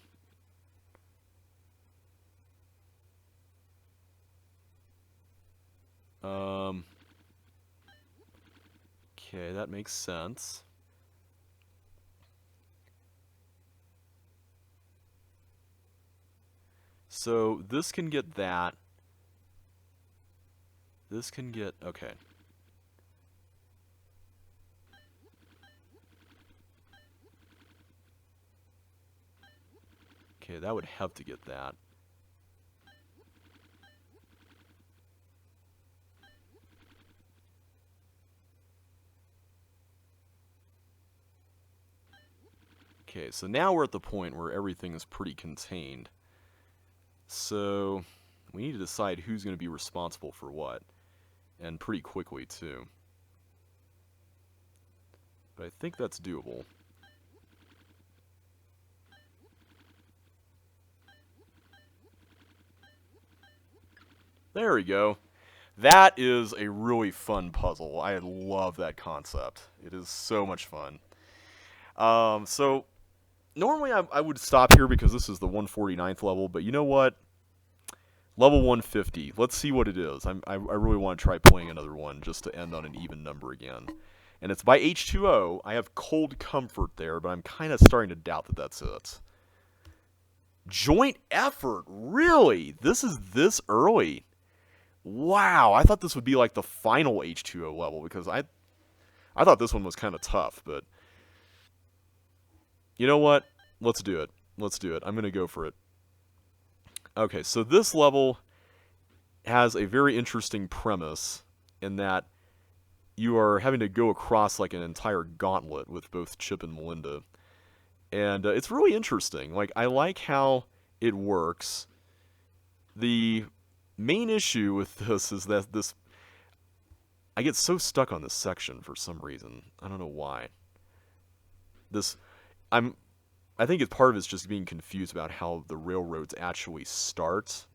Okay, that makes sense. So, this can get that. This can get... Okay. Okay, that would have to get that. Okay, so now we're at the point where everything is pretty contained. So, we need to decide who's going to be responsible for what. And pretty quickly, too. But I think that's doable. There we go. That is a really fun puzzle. I love that concept. It is so much fun. So, Normally I would stop here because this is the 149th level, but you know what? Level 150. Let's see what it is. I really want to try playing another one just to end on an even number again. And it's by H2O. I have Cold Comfort there, but I'm kind of starting to doubt that that's it. Joint Effort? Really? This is this early? Wow, I thought this would be like the final H2O level because I thought this one was kind of tough, but you know what? Let's do it. Let's do it. I'm going to go for it. Okay, so this level has a very interesting premise in that you are having to go across like an entire gauntlet with both Chip and Melinda. And it's really interesting. Like, I like how it works. The main issue with this is that I get so stuck on this section for some reason. I don't know why. This, I think part of it's just being confused about how the railroads actually start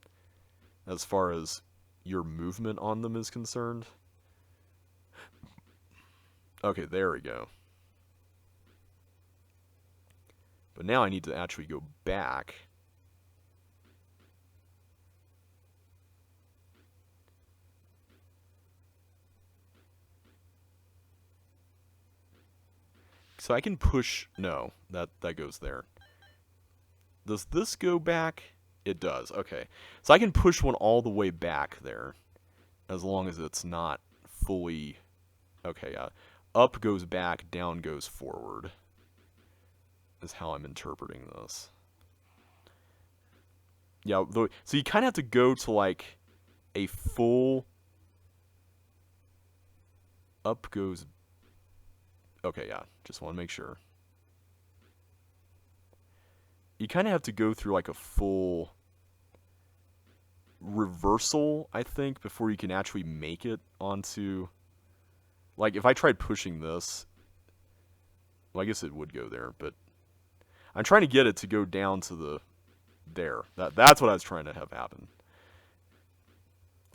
as far as your movement on them is concerned. Okay, there we go. But now I need to actually go back. So I can push... No, that goes there. Does this go back? It does, okay. So I can push one all the way back there, as long as it's not fully... Okay, up goes back, down goes forward, is how I'm interpreting this. Yeah, so you kind of have to go to, like, a full... Up goes... Okay, yeah, just want to make sure. You kind of have to go through, like, a full reversal, I think, before you can actually make it onto... Like, if I tried pushing this... Well, I guess it would go there, but... I'm trying to get it to go down to the... There. That's what I was trying to have happen.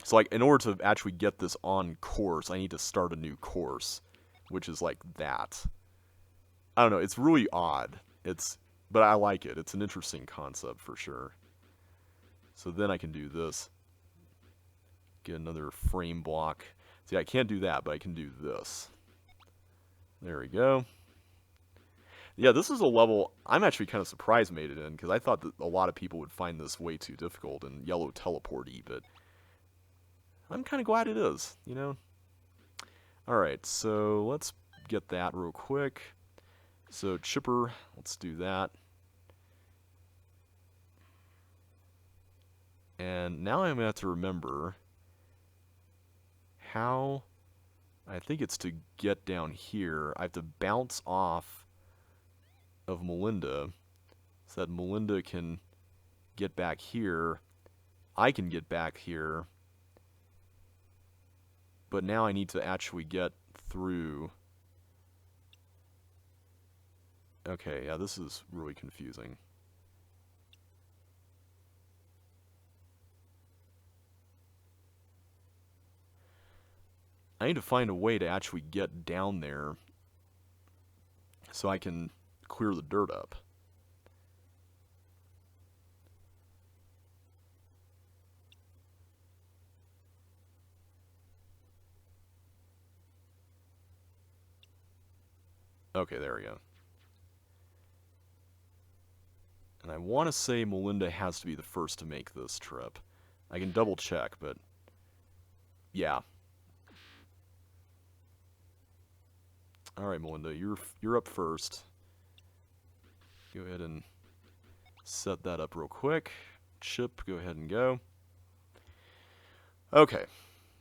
So, like, in order to actually get this on course, I need to start a new course, which is like that. I don't know, it's really odd. But I like it. It's an interesting concept for sure. So then I can do this. Get another frame block. See, I can't do that, but I can do this. There we go. Yeah, this is a level I'm actually kind of surprised made it in, because I thought that a lot of people would find this way too difficult and yellow teleport-y, but I'm kind of glad it is, you know? Alright, so let's get that real quick. So Chipper, let's do that. And now I'm going to have to remember how... I think it's to get down here. I have to bounce off of Melinda so that Melinda can get back here. I can get back here. But now I need to actually get through. Okay, yeah, this is really confusing. I need to find a way to actually get down there so I can clear the dirt up. Okay, there we go. And I want to say Melinda has to be the first to make this trip. I can double check, but yeah. Alright, Melinda, you're up first. Go ahead and set that up real quick. Chip, go ahead and go. Okay,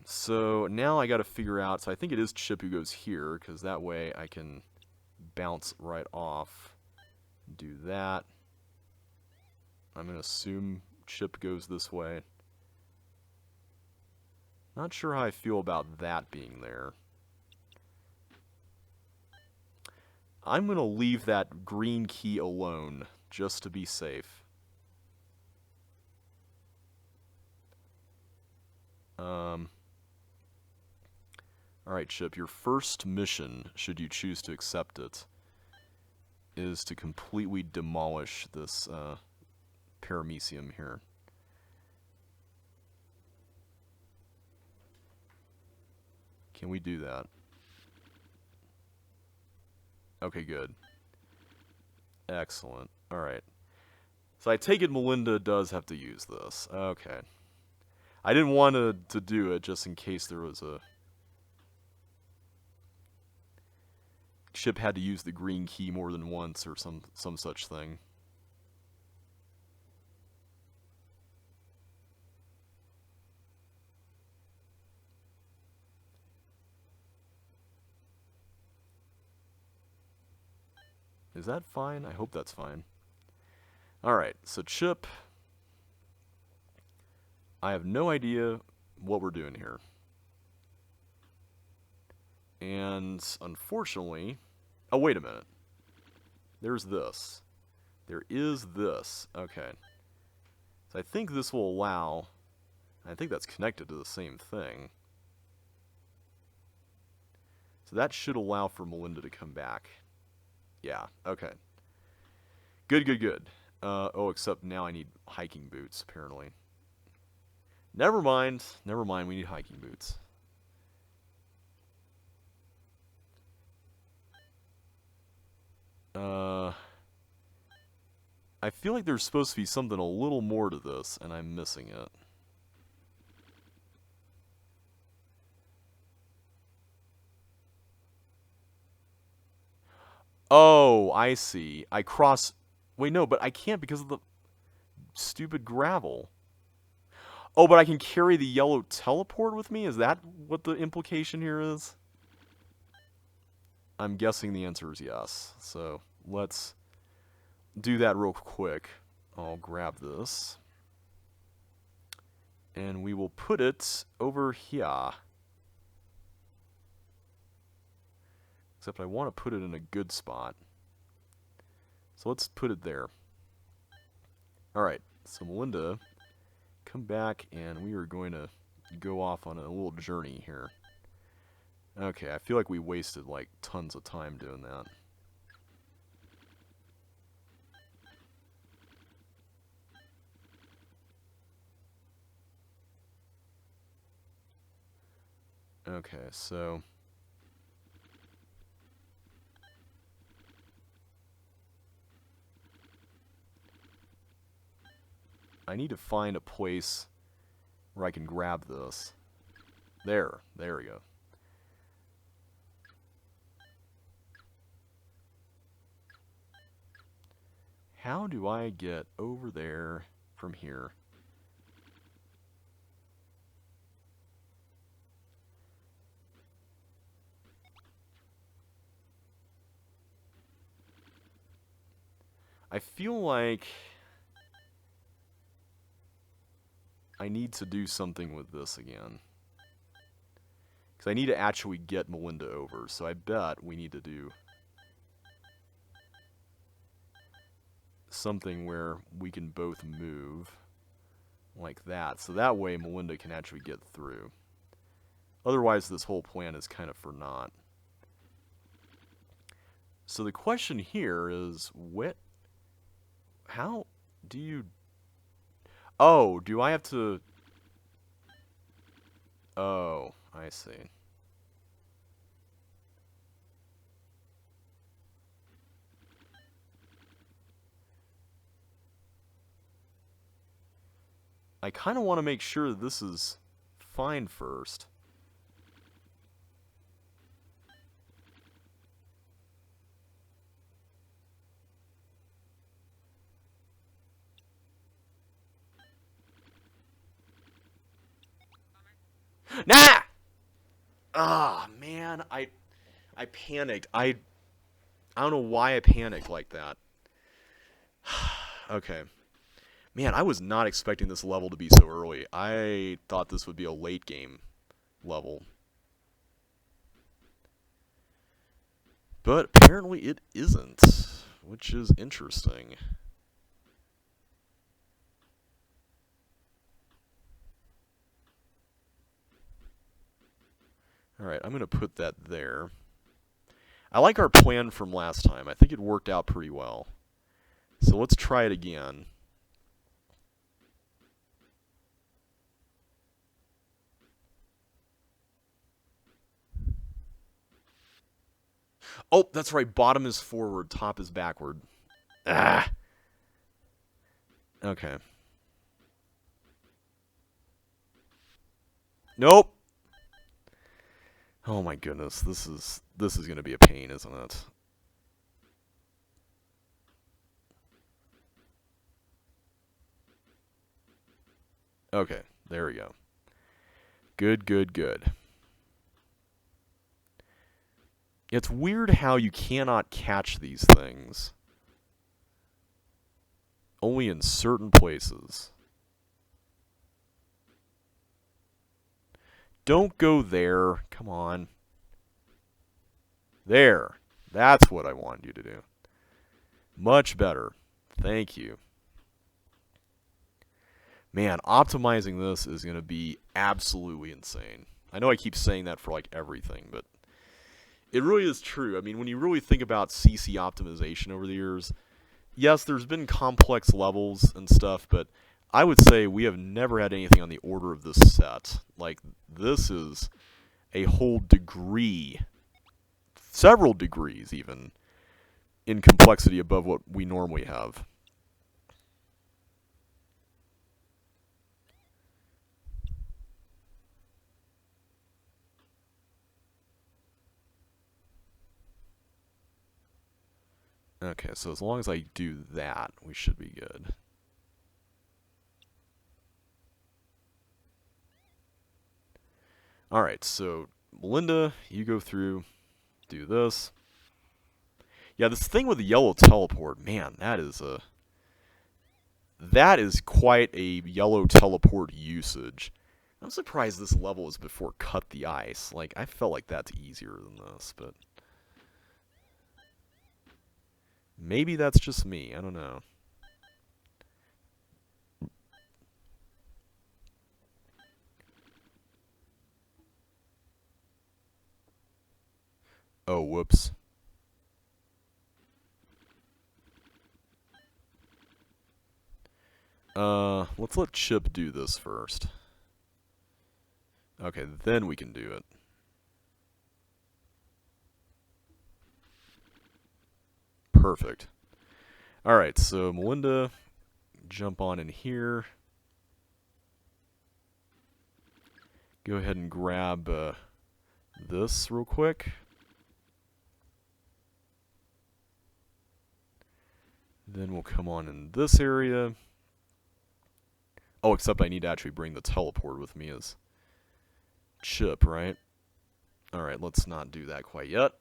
so now I got to figure out, so I think it is Chip who goes here, because that way I can bounce right off. Do that. I'm going to assume Chip goes this way. Not sure how I feel about that being there. I'm going to leave that green key alone, just to be safe. Alright, Chip, your first mission, should you choose to accept it, is to completely demolish this paramecium here. Can we do that? Okay, good. Excellent. Alright. So I take it Melinda does have to use this. Okay. I didn't want to do it just in case there was a ship had to use the green key more than once or some such thing. Is that fine? I hope that's fine. Alright, so Chip, I have no idea what we're doing here. And unfortunately, oh wait a minute. There's this. There is this. Okay. So I think this will allow, I think that's connected to the same thing. So that should allow for Melinda to come back. Yeah, okay. Good, good, good. Oh, except now I need hiking boots, apparently. Never mind, we need hiking boots. I feel like there's supposed to be something a little more to this, and I'm missing it. Oh, I see. I cross... Wait, no, but I can't because of the stupid gravel. Oh, but I can carry the yellow teleport with me? Is that what the implication here is? I'm guessing the answer is yes. So, let's do that real quick. I'll grab this. And we will put it over here. Except I want to put it in a good spot. So let's put it there. Alright, so Melinda, come back and we are going to go off on a little journey here. Okay, I feel like we wasted like tons of time doing that. Okay, so... I need to find a place where I can grab this. There we go. How do I get over there from here? I feel like I need to do something with this again. Because I need to actually get Melinda over, so I bet we need to do something where we can both move like that. So that way Melinda can actually get through. Otherwise this whole plan is kind of for naught. So the question here is, how do you... Oh, do I have to... Oh, I see. I kind of want to make sure that this is fine first. Nah! Ah, man, I panicked. I don't know why I panicked like that. Okay. Man, I was not expecting this level to be so early. I thought this would be a late game level. But apparently it isn't, which is interesting. Alright, I'm going to put that there. I like our plan from last time. I think it worked out pretty well. So let's try it again. Oh, that's right. Bottom is forward, top is backward. Ah. Okay. Nope. Oh my goodness, this is going to be a pain, isn't it? Okay, there we go. Good, good, good. It's weird how you cannot catch these things. Only in certain places. Don't go there. Come on. There. That's what I wanted you to do. Much better. Thank you. Man, optimizing this is going to be absolutely insane. I know I keep saying that for like everything, but it really is true. I mean, when you really think about CC optimization over the years, yes, there's been complex levels and stuff, but I would say we have never had anything on the order of this set. Like, this is a whole degree, several degrees even, in complexity above what we normally have. Okay, so as long as I do that, we should be good. Alright, so Melinda, you go through, do this. Yeah, this thing with the yellow teleport, man, that is quite a yellow teleport usage. I'm surprised this level is before Cut the Ice. Like, I felt like that's easier than this, but maybe that's just me. I don't know. Oh, whoops. Let's let Chip do this first. Okay, then we can do it. Perfect. Alright, so Melinda, jump on in here. Go ahead and grab this real quick. Then we'll come on in this area. Oh, except I need to actually bring the teleport with me as Chip, right? Alright, let's not do that quite yet.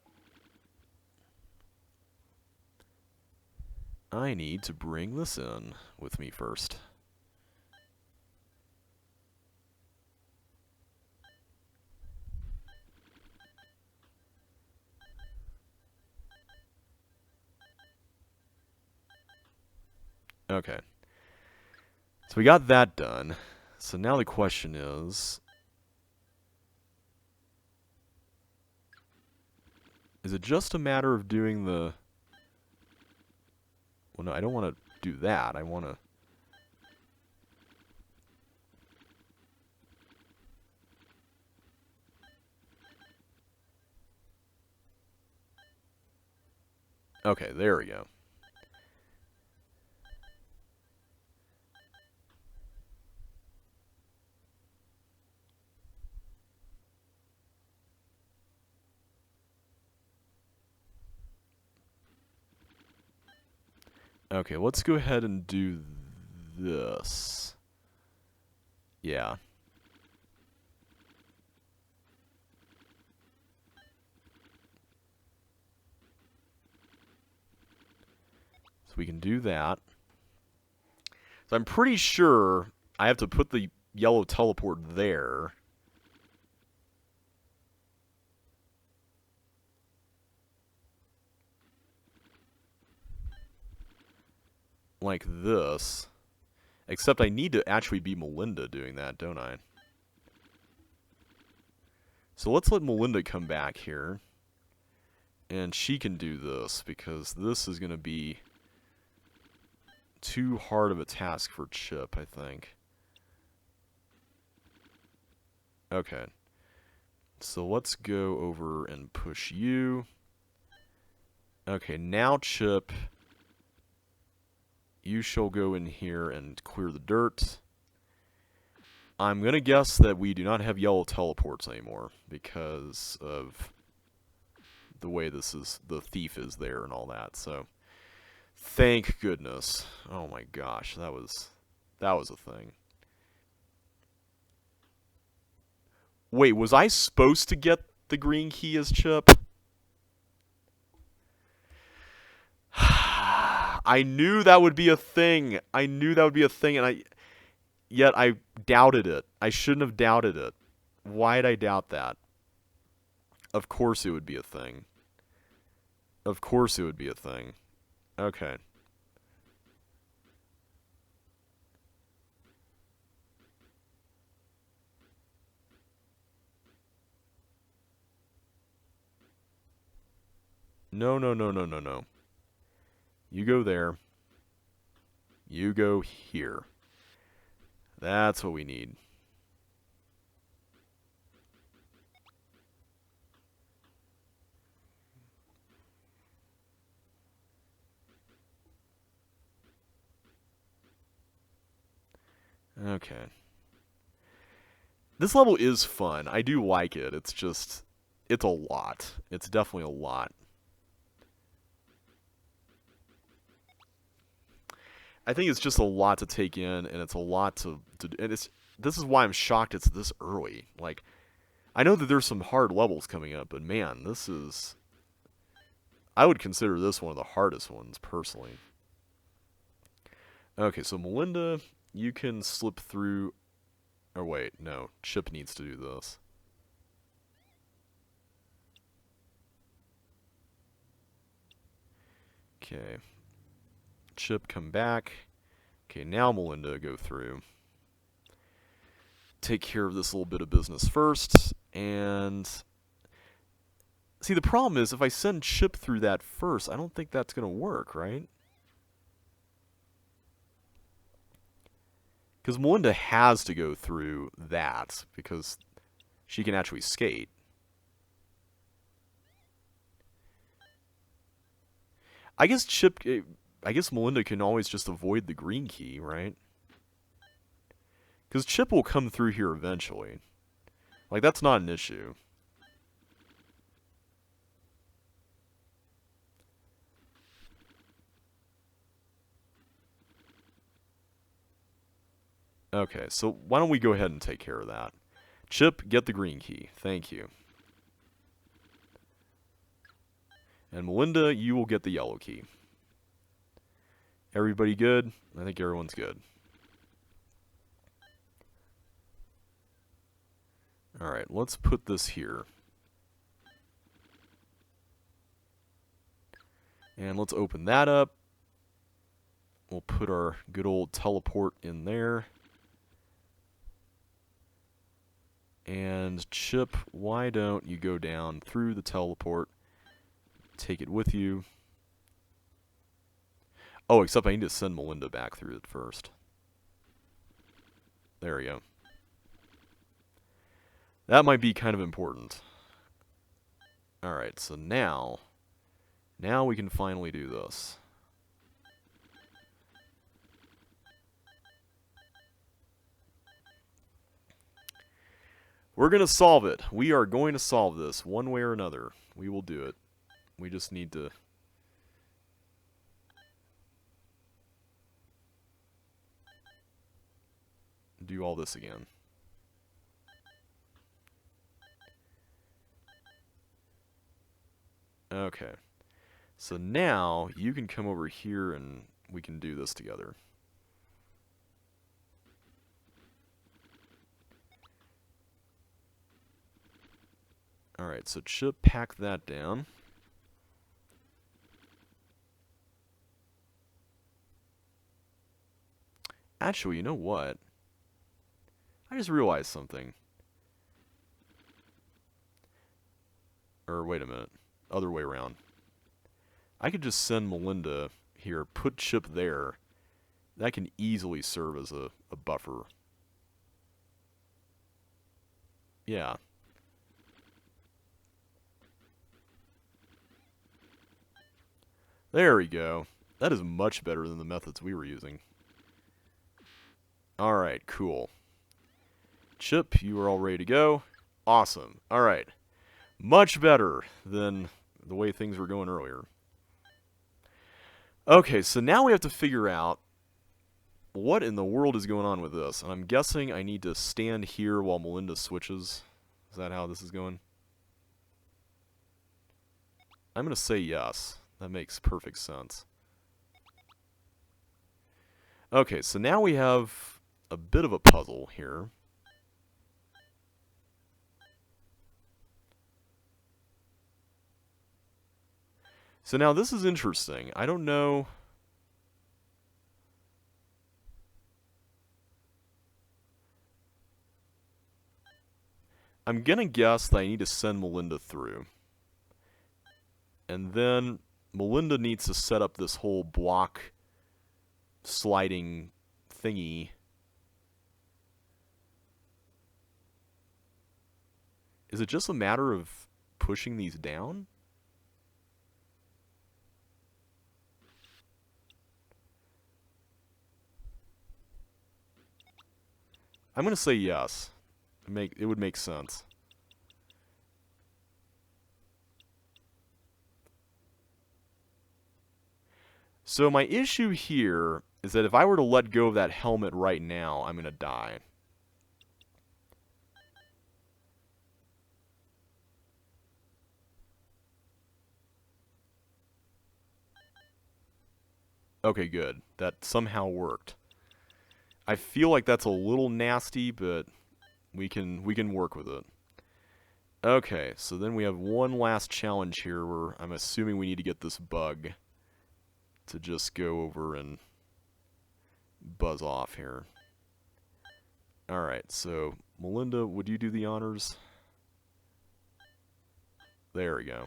I need to bring this in with me first. Okay. So we got that done. So now the question is it just a matter of doing the... Well, no, I don't want to do that. I want to... Okay, there we go. Okay, let's go ahead and do this. Yeah. So we can do that. So I'm pretty sure I have to put the yellow teleport there. Like this. Except I need to actually be Melinda doing that, don't I? So let's let Melinda come back here. And she can do this, because this is going to be too hard of a task for Chip, I think. Okay. So let's go over and push you. Okay, now Chip, you shall go in here and clear the dirt. I'm going to guess that we do not have yellow teleports anymore because of the way this is, the thief is there and all that. So, thank goodness. Oh my gosh, that was a thing. Wait, was I supposed to get the green key as Chip? I knew that would be a thing. And yet I doubted it. I shouldn't have doubted it. Why'd I doubt that? Of course it would be a thing. Of course it would be a thing. Okay. No, no, no, no, no, no. You go there. You go here. That's what we need. Okay. This level is fun. I do like it. It's just, it's a lot. It's definitely a lot. I think it's just a lot to take in, and it's a lot to and it's, this is why I'm shocked it's this early. Like, I know that there's some hard levels coming up, but man, this is, I would consider this one of the hardest ones, personally. Okay, so Melinda, you can slip through, or wait, no, Chip needs to do this. Okay. Chip, come back. Okay, now Melinda, go through. Take care of this little bit of business first, and see, the problem is if I send Chip through that first, I don't think that's going to work, right? Because Melinda has to go through that, because she can actually skate. I guess Melinda can always just avoid the green key, right? Because Chip will come through here eventually. Like, that's not an issue. Okay, so why don't we go ahead and take care of that. Chip, get the green key. Thank you. And Melinda, you will get the yellow key. Everybody good? I think everyone's good. Alright, let's put this here. And let's open that up. We'll put our good old teleport in there. And Chip, why don't you go down through the teleport, take it with you. Oh, except I need to send Melinda back through it first. There we go. That might be kind of important. Alright, so now we can finally do this. We're going to solve it. We are going to solve this one way or another. We will do it. We just need to do all this again. Okay. So now you can come over here and we can do this together. Alright, so Chip, pack that down. Actually, you know what? I just realized something. Or, wait a minute. other way around. I could just send Melinda here, put Chip there. That can easily serve as a buffer. Yeah. There we go. That is much better than the methods we were using. Alright, cool. Chip, you are all ready to go. Awesome. Alright. Much better than the way things were going earlier. Okay, so now we have to figure out what in the world is going on with this. And I'm guessing I need to stand here while Melinda switches. Is that how this is going? I'm going to say yes. That makes perfect sense. Okay, so now we have a bit of a puzzle here. So now this is interesting. I don't know. I'm going to guess that I need to send Melinda through. And then Melinda needs to set up this whole block sliding thingy. Is it just a matter of pushing these down? I'm going to say yes. It would make sense. So my issue here is that if I were to let go of that helmet right now, I'm going to die. Okay, good. That somehow worked. I feel like that's a little nasty, but we can work with it. Okay, so then we have one last challenge here where I'm assuming we need to get this bug to just go over and buzz off here. Alright, so Melinda, would you do the honors? There we go.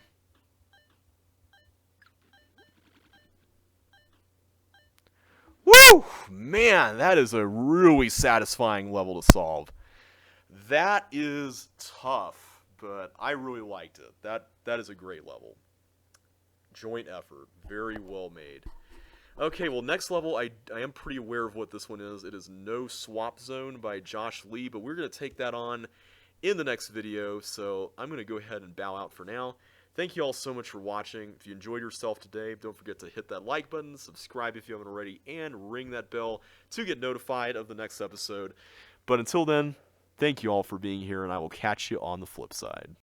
Woo! Man, that is a really satisfying level to solve. That is tough, but I really liked it. That is a great level. Joint effort. Very well made. Okay, well, next level, I am pretty aware of what this one is. It is No Swap Zone by Josh Lee, but we're going to take that on in the next video, so I'm going to go ahead and bow out for now. Thank you all so much for watching. If you enjoyed yourself today, don't forget to hit that like button, subscribe if you haven't already, and ring that bell to get notified of the next episode. But until then, thank you all for being here, and I will catch you on the flip side.